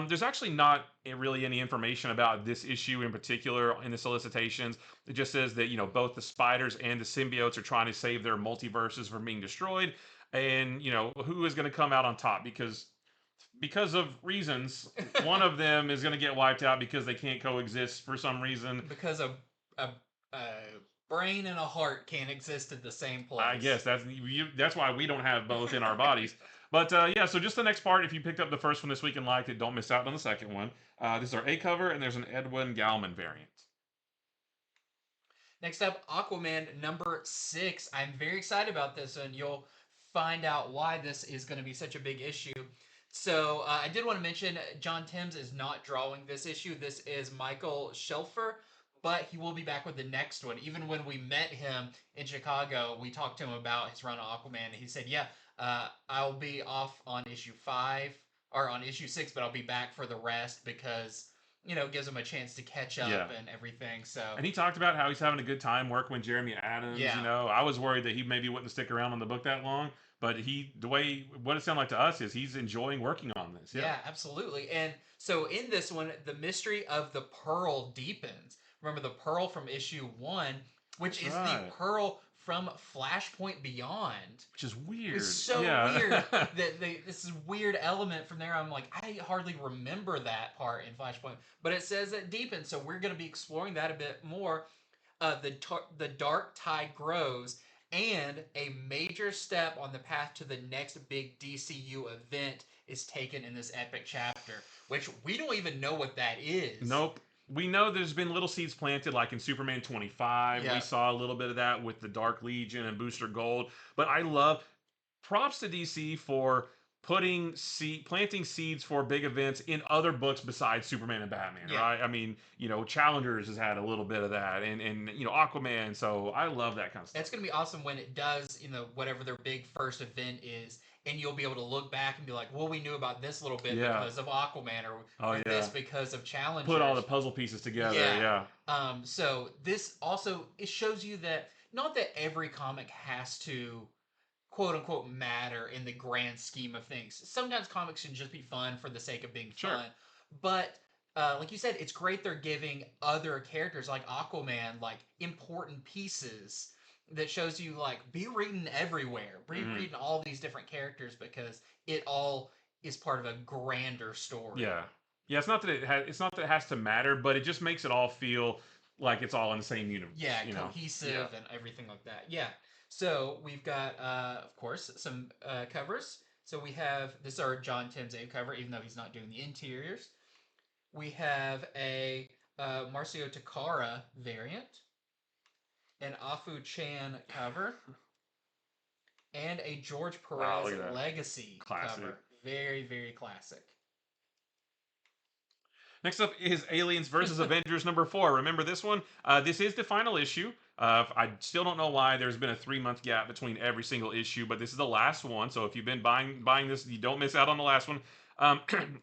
There's actually not really any information about this issue in particular in the solicitations. It just says that both the spiders and the symbiotes are trying to save their multiverses from being destroyed, and who is going to come out on top because of reasons. One of them is going to get wiped out because they can't coexist for some reason. Because a, a brain and a heart can't exist in the same I place. guess that's why we don't have both in our bodies. But yeah, so just the next part. If you picked up the first one this week and liked it, don't miss out on the second one. This is our A cover, and there's an Edwin Galman variant. Next up, Aquaman number 6. I'm very excited about this, and you'll find out why this is going to be such a big issue. So I did want to mention John Timms is not drawing this issue. This is Michael Shelfer, but he will be back with the next one. Even when we met him in Chicago, we talked to him about his run on Aquaman, and he said, "Yeah, I'll be off on issue 5 or on issue 6, but I'll be back for the rest because." Gives him a chance to catch up Yeah. and everything. So And he talked about how he's having a good time working with Jeremy Adams. yeah, I was worried that he maybe wouldn't stick around on the book that long, but what it sounded like to us is he's enjoying working on this. Yeah. yeah, absolutely. And so in this one, the mystery of the pearl deepens. Remember the pearl from issue 1, which That's is the right. pearl from Flashpoint Beyond. Which is weird. It's so Yeah. weird that this is weird element from there. I'm like, I hardly remember that part in Flashpoint, but it says it deepens, so we're going to be exploring that a bit more. The dark tide grows, and a major step on the path to the next big DCU event is taken in this epic chapter, which we don't even know what that is. Nope. We know there's been little seeds planted, like in Superman 25. Yeah. We saw a little bit of that with the Dark Legion and Booster Gold. But I love props to DC for planting seeds for big events in other books besides Superman and Batman, Yeah. right? I mean, Challengers has had a little bit of that, and Aquaman. So I love that kind of stuff. It's going to be awesome when it does, whatever their big first event is, and you'll be able to look back and be like, well, we knew about this little bit Yeah. because of Aquaman, or Yeah. this because of Challengers. Put all the puzzle pieces together. Yeah. Yeah. So this also, it shows you that not that every comic has to quote unquote matter in the grand scheme of things. Sometimes comics can just be fun for the sake of being Sure. fun. But like you said, it's great they're giving other characters like Aquaman like important pieces that shows you like be reading everywhere, be reading all these different characters because it all is part of a grander story. Yeah. Yeah. It's not that it has to matter, but it just makes it all feel like it's all in the same universe. Yeah, cohesive and everything like that. Yeah. So we've got, of course, some covers. So we have, this is our John Timms A cover, even though he's not doing the interiors. We have a Marcio Takara variant, an Afu Chan cover, and a George Perez Legacy cover. Very, very classic. Next up is Aliens versus Avengers number 4. Remember this one? This is the final issue. I still don't know why there's been a 3-month gap between every single issue, but this is the last one. So if you've been buying this, you don't miss out on the last one.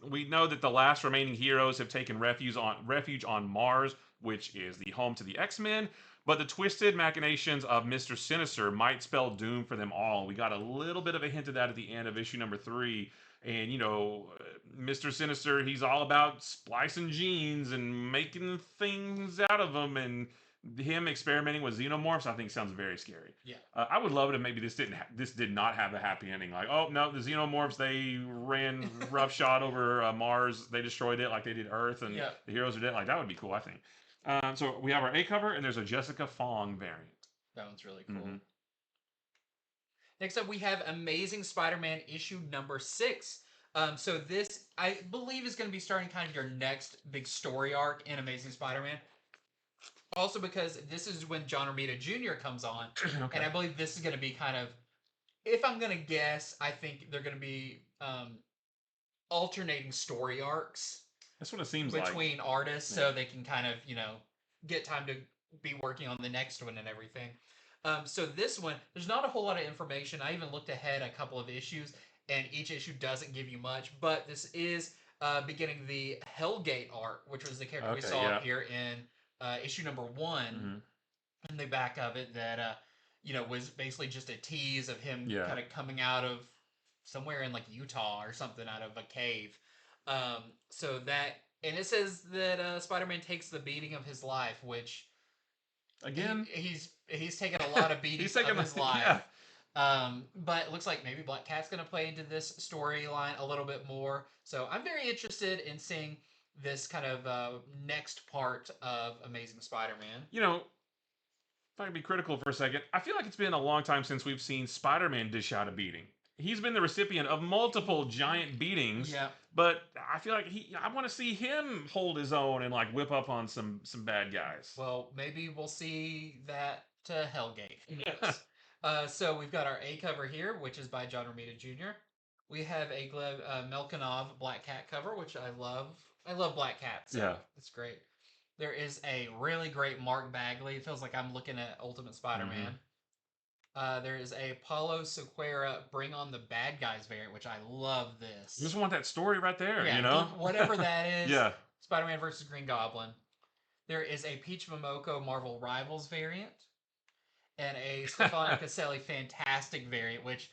We know that the last remaining heroes have taken refuge on Mars, which is the home to the X-Men. But the twisted machinations of Mr. Sinister might spell doom for them all. We got a little bit of a hint of that at the end of issue number 3. And, Mr. Sinister, he's all about splicing genes and making things out of them. And him experimenting with xenomorphs, I think sounds very scary. Yeah. I would love it if maybe this did not have a happy ending. Like, oh, no, the xenomorphs, they ran roughshod over Mars. They destroyed it like they did Earth. And the heroes are dead. Like, that would be cool, I think. So we have our A cover, and there's a Jessica Fong variant. That one's really cool. Next up, we have Amazing Spider-Man issue number 6. So this, I believe, is going to be starting kind of your next big story arc in Amazing Spider-Man. Also because this is when John Romita Jr. comes on. Okay. And I believe this is going to be kind of, if I'm going to guess, I think they're going to be alternating story arcs. That's what it seems between artists, so they can kind of, get time to be working on the next one and everything. So this one, there's not a whole lot of information. I even looked ahead a couple of issues, and each issue doesn't give you much. But this is beginning the Hellgate arc, which was the character we saw here in issue number 1, in the back of it, that was basically just a tease of him kind of coming out of somewhere in like Utah or something out of a cave. So that, and it says that Spider-Man takes the beating of his life, which Again, he's taken a lot of beatings of his life. But it looks like maybe Black Cat's going to play into this storyline a little bit more. So I'm very interested in seeing this kind of next part of Amazing Spider-Man. You know, if I can be critical for a second, I feel like it's been a long time since we've seen Spider-Man dish out a beating. He's been the recipient of multiple giant beatings, Yeah. but I feel like I want to see him hold his own and like whip up on some bad guys. Well, maybe we'll see that to Hellgate. Who knows? So we've got our A cover here, which is by John Romita Jr. We have a Gleb Melkinov Black Cat cover, which I love. I love Black Cat. So Yeah. it's great. There is a really great Mark Bagley. It feels like I'm looking at Ultimate Spider-Man. There is a Palo Sequeira Bring on the Bad Guys variant, which I love this. You just want that story right there, Yeah, you know? whatever that is. Yeah. Spider-Man versus Green Goblin. There is a Peach Momoko Marvel Rivals variant. And a Stefano Caselli Fantastic variant, which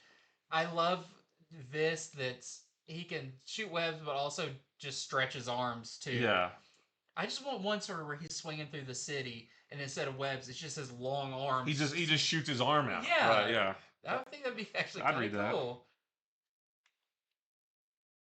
I love this. That's he can shoot webs, but also just stretch his arms too. Yeah. I just want one sort of where he's swinging through the city, and instead of webs, it's just his long arms. He just shoots his arm out. Yeah. Right, yeah. I think that'd be actually I'd kind read of that. cool.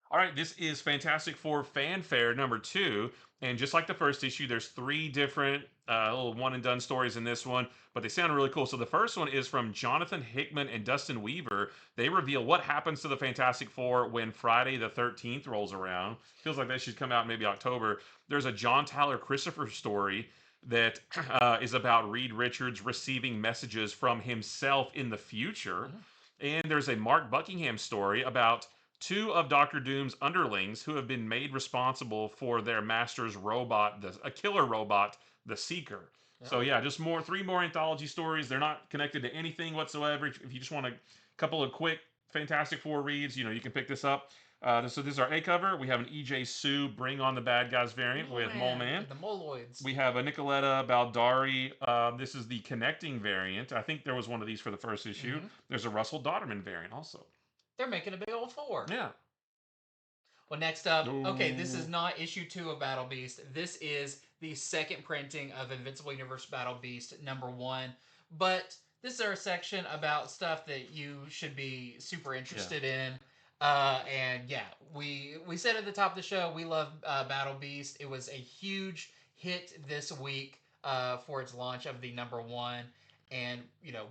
All right, this is Fantastic Four Fanfare number 2, and just like the first issue, there's 3 different little one and done stories in this one, but they sound really cool. So the first one is from Jonathan Hickman and Dustin Weaver. They reveal what happens to the Fantastic Four when Friday the 13th rolls around. Feels like that should come out maybe October. There's a John Tyler Christopher story that is about Reed Richards receiving messages from himself in the future. And there's a Mark Buckingham story about 2 of Doctor Doom's underlings who have been made responsible for their master's robot, a killer robot, the Seeker. So yeah, just 3 more anthology stories. They're not connected to anything whatsoever. If you just want a couple of quick Fantastic Four reads, you can pick this up. So this is our A cover. We have an E.J. Sue Bring on the Bad Guys variant with Mole Man. The Moloids. We have a Nicoletta Baldari. This is the connecting variant. I think there was one of these for the first issue. There's a Russell Dodderman variant also. They're making a big old 4. Yeah. Well, next up, okay, this is not issue 2 of Battle Beast. This is the second printing of Invincible Universe Battle Beast number 1. But this is our section about stuff that you should be super interested in. And yeah, we said at the top of the show, we love Battle Beast. It was a huge hit this week for its launch of the number 1. And,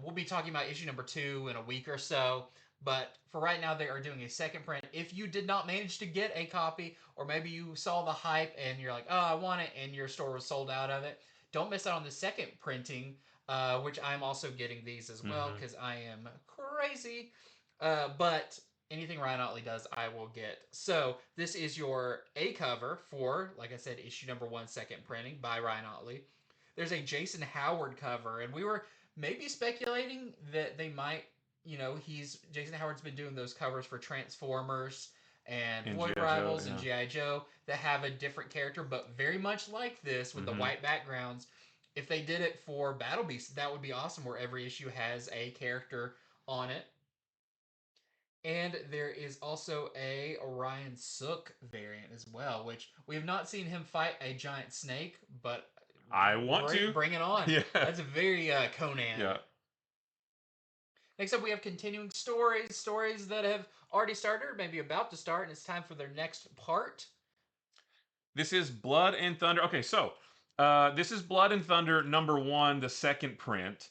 we'll be talking about issue number 2 in a week or so. But for right now, they are doing a second print. If you did not manage to get a copy, or maybe you saw the hype and you're like, oh, I want it, and your store was sold out of it, don't miss out on the second printing, which I'm also getting these as well, because I am crazy. But anything Ryan Otley does, I will get. So this is your A cover for, like I said, issue number 1, second printing by Ryan Otley. There's a Jason Howard cover, and we were maybe speculating that they might, Jason Howard's been doing those covers for Transformers and Void Rivals and G.I. Joe that have a different character, but very much like this with the white backgrounds. If they did it for Battle Beast, that would be awesome, where every issue has a character on it. And there is also a Orion Sook variant as well, which we have not seen him fight a giant snake, but I want to. Bring it on. Yeah. That's a very Conan. Yeah. Next up, we have continuing stories that have already started or maybe about to start, and it's time for their next part. This is Blood and Thunder. Okay, so this is Blood and Thunder number 1, the second print.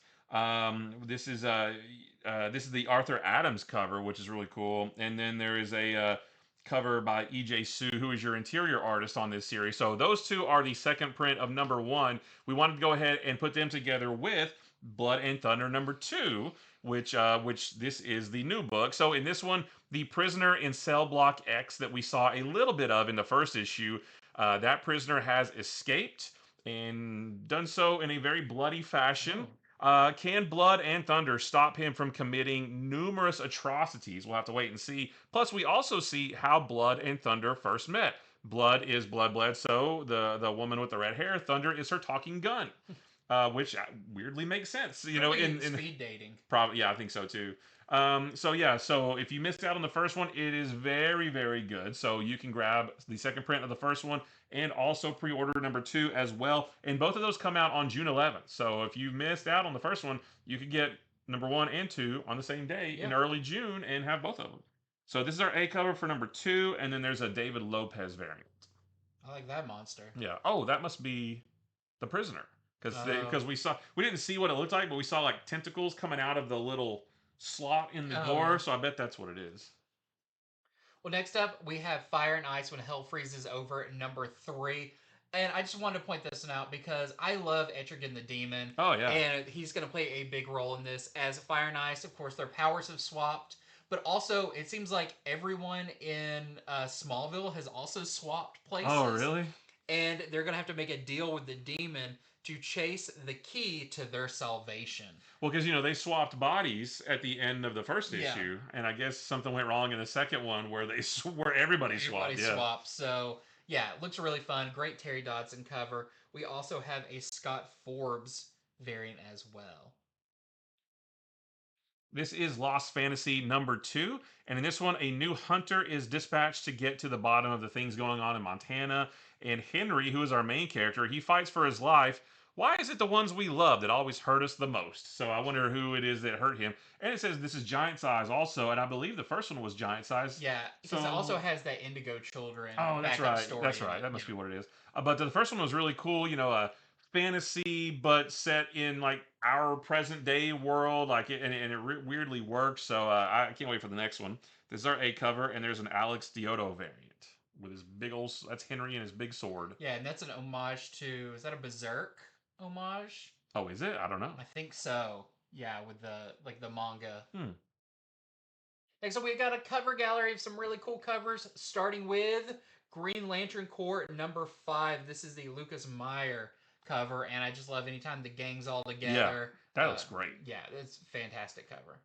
This is the Arthur Adams cover, which is really cool. And then there is a cover by E.J. Sue, who is your interior artist on this series. So those 2 are the second print of number 1. We wanted to go ahead and put them together with Blood and Thunder number 2, which this is the new book. So in this one, the prisoner in Cell Block X that we saw a little bit of in the first issue, that prisoner has escaped and done so in a very bloody fashion. Can Blood and Thunder stop him from committing numerous atrocities? We'll have to wait and see. Plus, we also see how Blood and Thunder first met. Blood is Blood Bledsoe, the woman with the red hair. Thunder is her talking gun. Which weirdly makes sense, in speed dating. Probably, yeah, I think so too. So yeah, so if you missed out on the first one, it is very, very good. So you can grab the second print of the first one and also pre-order number 2 as well. And both of those come out on June 11th. So if you missed out on the first one, you could get number 1 and 2 on the same day in Yeah. early June and have both of them. So this is our A cover for number 2, and then there's a David Lopez variant. I like that monster. Yeah. Oh, that must be the prisoner, because Oh. we didn't see what it looked like, but we saw like tentacles coming out of the little slot in the Oh, door. yeah. So I bet that's what it is. Well, next up, we have Fire and Ice When Hell Freezes Over at number 3. And I just wanted to point this one out because I love Etrigan the Demon. Oh yeah. And he's going to play a big role in this. As Fire and Ice, of course, their powers have swapped. But also, it seems like everyone in Smallville has also swapped places. Oh really? And they're going to have to make a deal with the demon to chase the key to their salvation. Well, because they swapped bodies at the end of the first Yeah. issue, and I guess something went wrong in the second one where where everybody swapped. Everybody swapped. So yeah, it looks really fun. Great Terry Dodson cover. We also have a Scott Forbes variant as well. This is Lost Fantasy number 2, and in this one, a new hunter is dispatched to get to the bottom of the things going on in Montana. And Henry, who is our main character, he fights for his life. Why is it the ones we love that always hurt us the most? So I wonder who it is that hurt him. And it says this is giant size also, and I believe the first one was giant size. Yeah, because So it also has that Indigo Children. oh, that's backup right. Story That's in right. it, That must be what it is. But the first one was really cool. Fantasy, but set in like our present day world. And it weirdly works. So I can't wait for the next one. This is our A cover, and there's an Alex Diodo variant with his big old. That's Henry and his big sword. Yeah, and that's an homage to. Is that a Berserk homage? Oh, is it? I don't know. I think so. Yeah, with the manga. Hmm. Next up, we got a cover gallery of some really cool covers, starting with Green Lantern Corps number 5. This is the Lucas Meyer cover, and I just love anytime the gang's all together. That looks great. Yeah, it's a fantastic cover.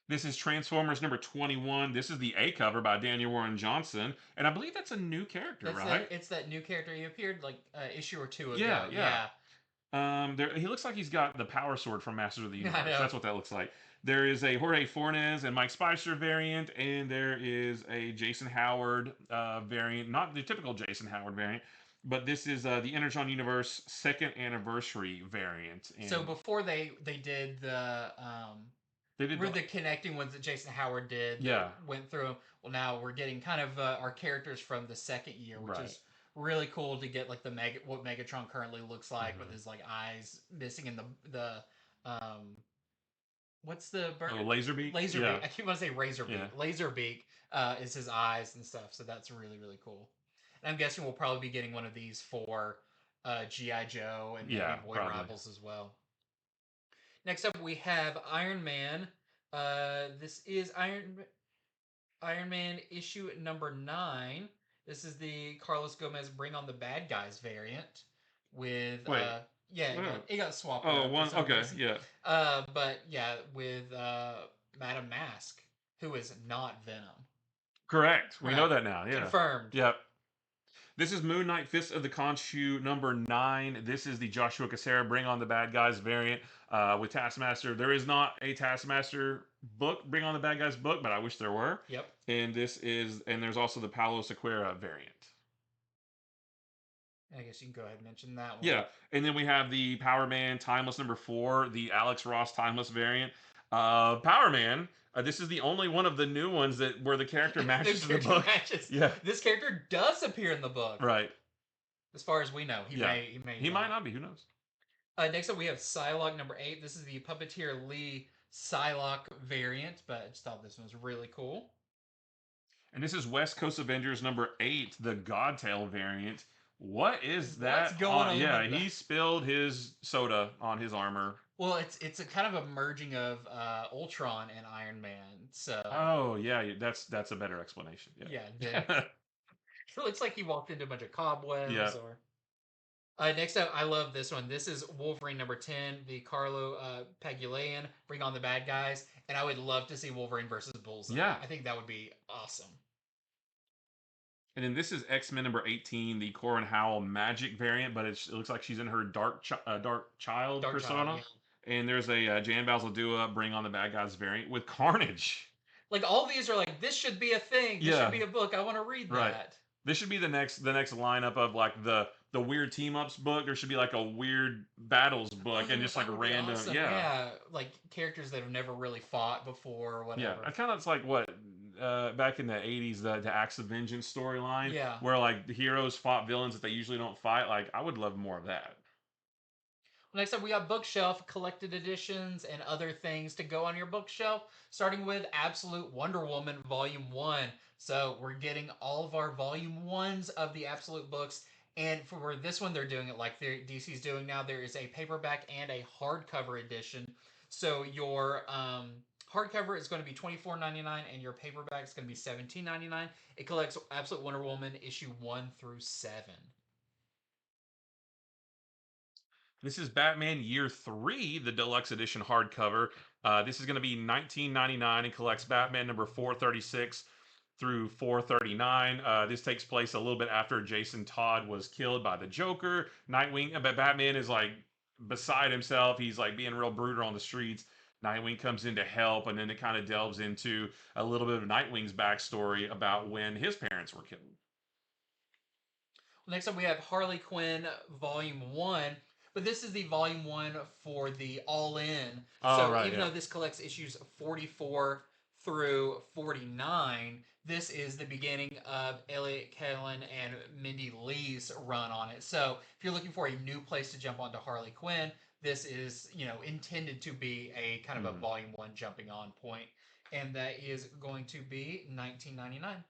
This is Transformers number 21. This is the A cover by Daniel Warren Johnson, and I believe that's a new character, right? It's that new character. He appeared like issue or 2 ago. Yeah. He looks like he's got the power sword from Masters of the Universe. That's what that looks like. There is a Jorge Fornes and Mike Spicer variant, and there is a Jason Howard variant. Not the typical Jason Howard variant, but this is the Energon Universe 2nd anniversary variant. And so before they did the the connecting ones that Jason Howard did. Yeah. Went through. Well, now we're getting kind of our characters from the second year, which Right. is really cool to get like what Megatron currently looks like with his like eyes missing in the what's the bird? Oh, Laserbeak? Laserbeak. Yeah. I keep want to say Razorbeak. Yeah. Laserbeak is his eyes and stuff, so that's really, really cool. And I'm guessing we'll probably be getting one of these for G.I. Joe and maybe Void probably. Rivals as well. Next up, we have Iron Man. This is Iron Man issue number 9. This is the Carlos Gomez Bring on the Bad Guys variant with Wait. it got swapped. Oh, out one. for some Okay, reason. yeah. But yeah, with Madame Mask, who is not Venom. Correct. We Right. know that now. Yeah. Confirmed. Yep. This is Moon Knight Fist of the Khonshu number 9. This is the Joshua Cassara Bring on the Bad Guys variant with Taskmaster. There is not a Taskmaster book, Bring on the Bad Guys book, but I wish there were. Yep. And there's also the Palo Sequeira variant. I guess you can go ahead and mention that one. Yeah, and then we have the Power Man Timeless number 4, the Alex Ross Timeless variant. Power Man. This is the only one of the new ones where the character matches the book. Matches. Yeah, This character does appear in the book. right. As far as we know, he might not be. Who knows? Next up, we have Psylocke number 8. This is the Puppeteer Lee Psylocke variant, but I just thought this one was really cool. And this is West Coast Avengers number 8, the Godtail variant. What is that? What's going on Yeah, with he that? spilled his soda on his armor. Well, it's a kind of a merging of Ultron and Iron Man. So Oh yeah, that's a better explanation. Yeah. yeah, it looks like he walked into a bunch of cobwebs. Yeah. Or next up, I love this one. This is Wolverine number 10, the Carlo Pagulayan, Bring on the Bad Guys, and I would love to see Wolverine versus Bullseye. Yeah. I think that would be awesome. And then this is X-Men number 18, the Corin Howell Magic variant, but it looks like she's in her dark child persona. and there's a Jan Bazaldua Bring on the Bad Guys variant with Carnage. Like all these are like this should be a thing. This should Yeah, be a book. I want to read right. that. This should be the next lineup of like the weird team ups book. There should be like a weird battles book and just like That would be random, awesome. yeah, Yeah, like characters that have never really fought before or yeah. whatever. I kind of it's like what back in the '80s the Acts of Vengeance storyline Yeah. where like the heroes fought villains that they usually don't fight. Like I would love more of that. Next up, we got bookshelf collected editions and other things to go on your bookshelf, starting with Absolute Wonder Woman Volume 1. So we're getting all of our Volume 1s of the Absolute books. And for this one, they're doing it like DC's doing now. There is a paperback and a hardcover edition. So your hardcover is going to be $24.99 and your paperback is going to be $17.99. It collects Absolute Wonder Woman issue 1 through 7. This is Batman Year 3, the deluxe edition hardcover. This is going to be $19.99 and collects Batman number 436 through 439. This takes place a little bit after Jason Todd was killed by the Joker. Nightwing, but Batman is like beside himself. He's like being real brutal on the streets. Nightwing comes in to help, and then it kind of delves into a little bit of Nightwing's backstory about when his parents were killed. Next up, we have Harley Quinn Volume 1. But this is the Volume 1 for the All-In. Oh, so right, even yeah. though this collects issues 44 through 49, this is the beginning of Elliot Kellen and Mindy Lee's run on it. So if you're looking for a new place to jump onto Harley Quinn, this is, intended to be a kind of a Volume 1 jumping on point. And that is going to be $19.99.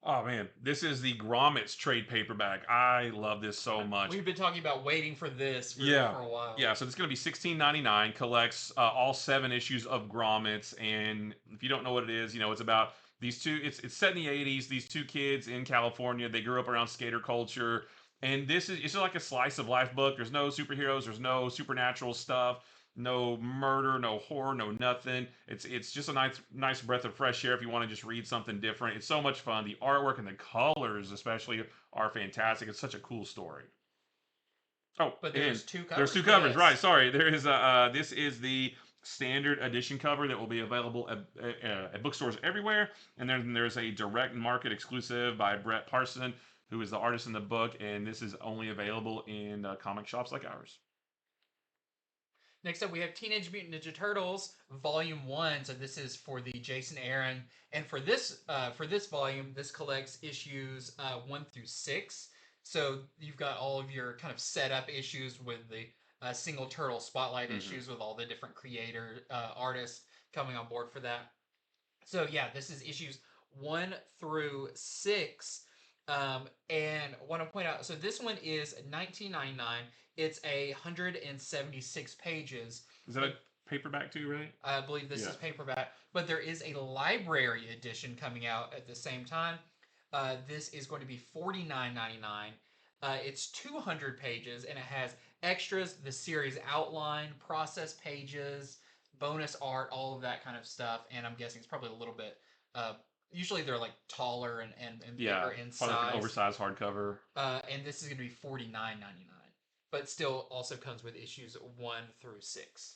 Oh man, this is the Grommets trade paperback. I love this so much. We've been talking about waiting for this for a while. Yeah, so it's going to be $16.99. Collects all 7 issues of Grommets, and if you don't know what it is, it's about these two. It's set in the '80s. These two kids in California. They grew up around skater culture, and it's just like a slice of life book. There's no superheroes. There's no supernatural stuff. No murder, no horror, no nothing. It's just a nice breath of fresh air if you want to just read something different. It's so much fun. The artwork and the colors, especially, are fantastic. It's such a cool story. Oh, but there's 2 covers. There's 2 covers, yes. Right? Sorry, there is this is the standard edition cover that will be available at bookstores everywhere, and then there's a direct market exclusive by Brett Parson, who is the artist in the book, and this is only available in comic shops like ours. Next up, we have Teenage Mutant Ninja Turtles Volume 1. So this is for the Jason Aaron. And for this volume, this collects issues 1 through 6. So you've got all of your kind of setup issues with the single turtle spotlight issues with all the different creator artists coming on board for that. So yeah, this is issues 1 through 6. And I want to point out, so this one is $19.99. It's 176 pages. Is that a paperback too, right? I believe this is paperback, but there is a library edition coming out at the same time. This is going to be $49.99. It's 200 pages, and it has extras, the series outline, process pages, bonus art, all of that kind of stuff. And I'm guessing it's probably a little bit. Usually they're like taller and bigger in size. Like an oversized hardcover. And this is going to be $49.99, but still also comes with issues 1 through 6.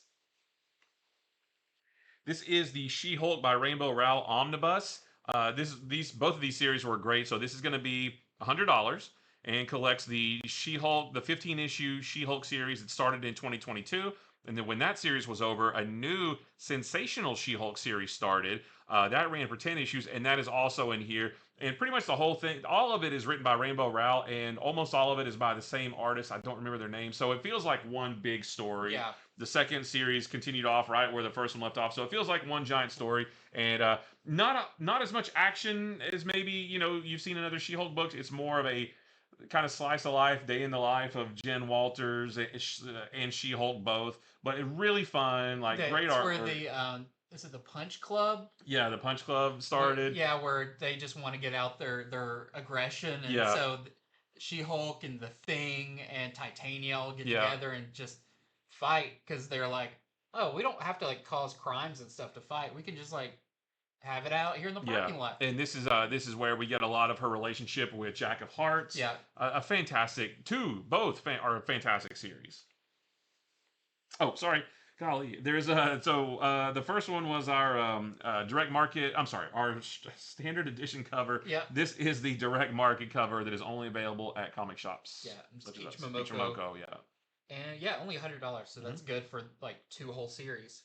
This is the She-Hulk by Rainbow Rowell Omnibus. Both of these series were great. So this is going to be $100 and collects the She-Hulk, the 15-issue She-Hulk series that started in 2022. And then when that series was over, a new sensational She-Hulk series started. That ran for 10 issues, and that is also in here. And pretty much the whole thing, all of it is written by Rainbow Rowell, and almost all of it is by the same artist. I don't remember their name. So it feels like one big story. Yeah. The second series continued off right where the first one left off. So it feels like one giant story. And not as much action as maybe, you've seen in other She-Hulk books. It's more of a kind of slice of life, day in the life of Jen Walters and She-Hulk both. But it's really fun, great art. Where the is it the Punch Club? Yeah, the Punch Club started. Where they just want to get out their aggression, and so She-Hulk and the Thing and Titania all get together and just fight because they're like, oh, we don't have to cause crimes and stuff to fight. We can just have it out here in the parking lot. And this is where we get a lot of her relationship with Jack of Hearts. Yeah, a fantastic both are a fantastic series. Oh, sorry. Golly, there's the first one was our direct market. I'm sorry, our standard edition cover. Yeah. This is the direct market cover that is only available at comic shops. Yeah, Such each as us. Momoko. Yeah. And yeah, only $100, so that's Mhm. good for like 2 whole series.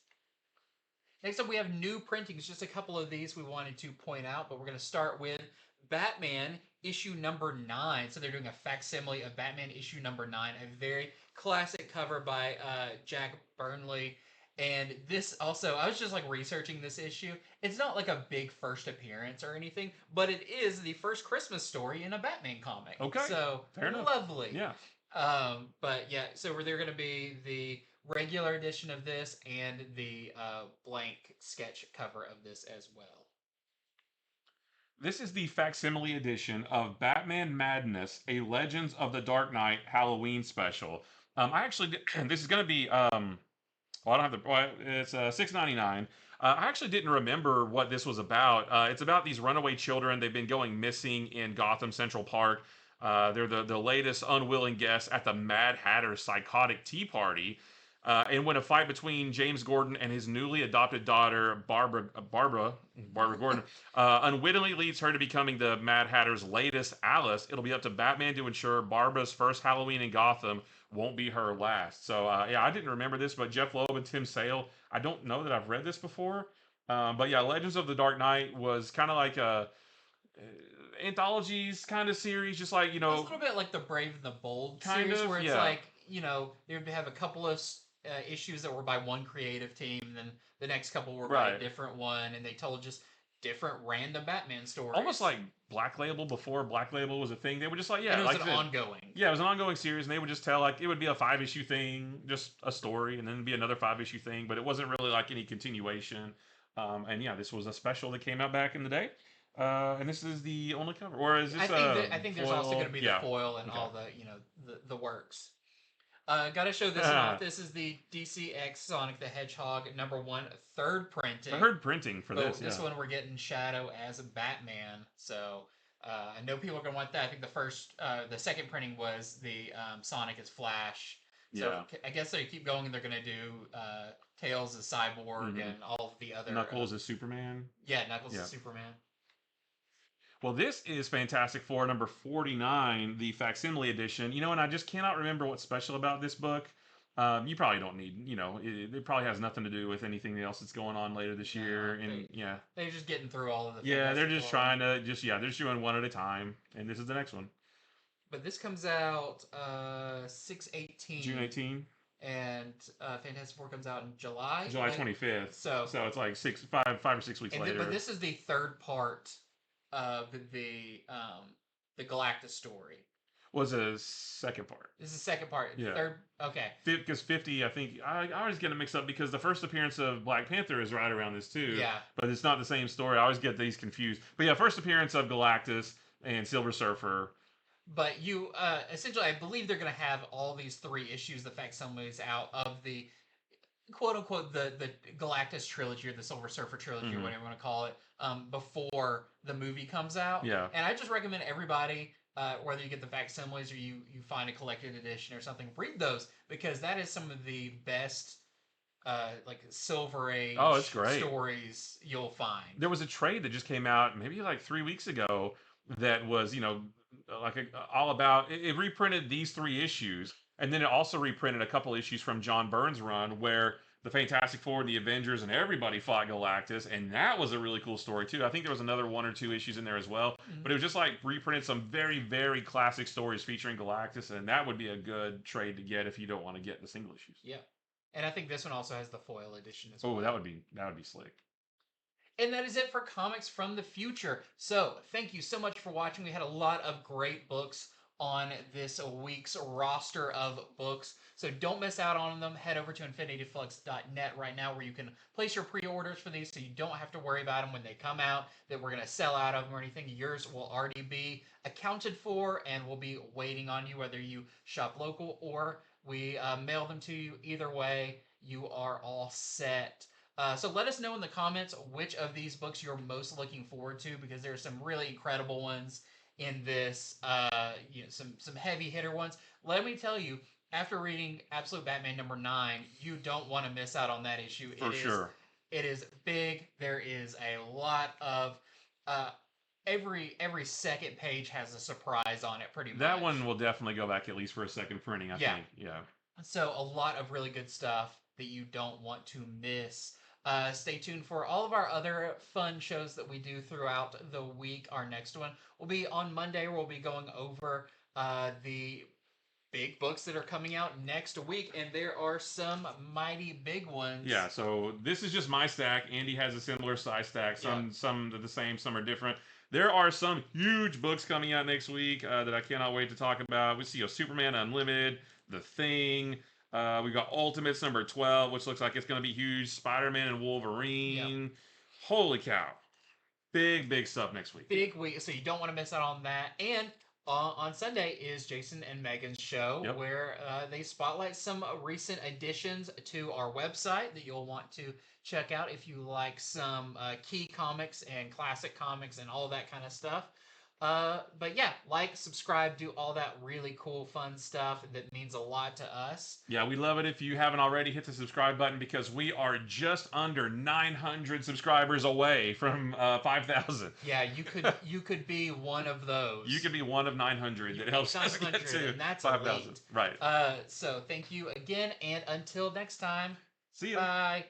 Next up, we have new printings. Just a couple of these we wanted to point out, but we're going to start with Batman issue number 9. So they're doing a facsimile of Batman issue number 9, a very classic cover by Jack Burnley. And this also, I was just like researching this issue. It's not like a big first appearance or anything, but it is the first Christmas story in a Batman comic. Okay. So Fair enough. lovely. Yeah. But yeah, so they're going to be the regular edition of this and the blank sketch cover of this as well. This is the facsimile edition of Batman Madness: A Legends of the Dark Knight Halloween special. I actually this is going to be well, I don't have the. Well, it's $6.99. I actually didn't remember what this was about. It's about these runaway children. They've been going missing in Gotham Central Park. They're the latest unwilling guests at the Mad Hatter's psychotic tea party. And when a fight between James Gordon and his newly adopted daughter Barbara Gordon, unwittingly leads her to becoming the Mad Hatter's latest Alice, it'll be up to Batman to ensure Barbara's first Halloween in Gotham won't be her last. So yeah, I didn't remember this, but Jeff Loeb and Tim Sale. I don't know that I've read this before, but yeah, Legends of the Dark Knight was kind of like a anthologies kind of series, just like It's a little bit like the Brave and the Bold Kind series, of, where it's yeah. like they would have a couple of issues that were by one creative team, and then the next couple were by a Right. different one, and they told just different random Batman stories. Almost like Black Label before Black Label was a thing. They were just like, yeah, and it was like an ongoing. Yeah, it was an ongoing series, and they would just tell like it would be a 5 issue thing, just a story, and then it'd be another 5 issue thing, but it wasn't really like any continuation. And yeah, this was a special that came out back in the day. And this is the only cover, or is this? I think there's also going to be the yeah. foil and Okay. all the the works. Gotta show this one off. This is the DCX Sonic the Hedgehog #1 third printing. I heard printing for this. This Yeah. one we're getting Shadow as a Batman. So I know people are gonna want that. I think the second printing was the Sonic as Flash. So Yeah. I guess they keep going and they're gonna do Tails as Cyborg Mhm. and all of the other Knuckles as Superman. Yeah, Knuckles Yeah. as Superman. Well, this is Fantastic Four number 49, the facsimile edition. And I just cannot remember what's special about this book. You probably don't need, it probably has nothing to do with anything else that's going on later this year. And yeah. They're just getting through all of the Yeah, they're Fantastic just Four. trying to, they're just doing one at a time. And this is the next one. But this comes out 6/18. June 18. And Fantastic Four comes out in July. July 25th. So it's like 5 or 6 weeks later. But this is the third part of the Galactus story. Was a second part. This is the second part. Yeah. Third. Okay. Because 50, I think I always get it mixed up because the first appearance of Black Panther is right around this too. Yeah. But it's not the same story. I always get these confused. But yeah, first appearance of Galactus and Silver Surfer. But you essentially, I believe they're going to have all these 3 issues, the facsimiles out of the quote unquote the Galactus trilogy or the Silver Surfer trilogy or whatever you want to call it, before the movie comes out. Yeah. And I just recommend everybody, whether you get the facsimiles or you find a collected edition or something, read those because that is some of the best like Silver Age it's great. stories you'll find. There was a trade that just came out maybe like 3 weeks ago that was all about it reprinted these 3 issues. And then it also reprinted a couple issues from John Byrne's run where the Fantastic Four and the Avengers and everybody fought Galactus. And that was a really cool story, too. I think there was another 1 or 2 issues in there as well. Mm-hmm. But it was just like reprinted some very, very classic stories featuring Galactus. And that would be a good trade to get if you don't want to get the single issues. Yeah. And I think this one also has the foil edition as well. Oh, that would be slick. And that is it for Comics from the Future. So, thank you so much for watching. We had a lot of great books on this week's roster of books. So don't miss out on them. Head over to infinityflux.net right now where you can place your pre-orders for these so you don't have to worry about them when they come out, that we're going to sell out of them or anything. Yours will already be accounted for and will be waiting on you whether you shop local or we mail them to you. Either way, you are all set. So let us know in the comments which of these books you're most looking forward to because there are some really incredible ones in this, some heavy hitter ones. Let me tell you, after reading Absolute Batman #9, you don't want to miss out on that issue. For sure. It is big. There is a lot of uh, every second page has a surprise on it, pretty much. That one will definitely go back at least for a second printing, I think. Yeah. So a lot of really good stuff that you don't want to miss. Stay tuned for all of our other fun shows that we do throughout the week. Our next one will be on Monday. We'll be going over the big books that are coming out next week, and there are some mighty big ones. Yeah, so this is just my stack. Andy has a similar size stack. Some are the same, some are different. There are some huge books coming out next week that I cannot wait to talk about. We see Superman Unlimited, The Thing. We got Ultimates #12, which looks like it's going to be huge. Spider-Man and Wolverine. Yep. Holy cow. Big stuff next week. Big week, so you don't want to miss out on that. And on Sunday is Jason and Megan's show, where they spotlight some recent additions to our website that you'll want to check out if you like some key comics and classic comics and all that kind of stuff. But yeah, like, subscribe, do all that really cool, fun stuff that means a lot to us. Yeah, we love it. If you haven't already, hit the subscribe button because we are just under 900 subscribers away from 5,000. Yeah, you could be one of those. You could be one of 900 that helps us get to 5,000. Right. So thank you again, and until next time. See ya. Bye.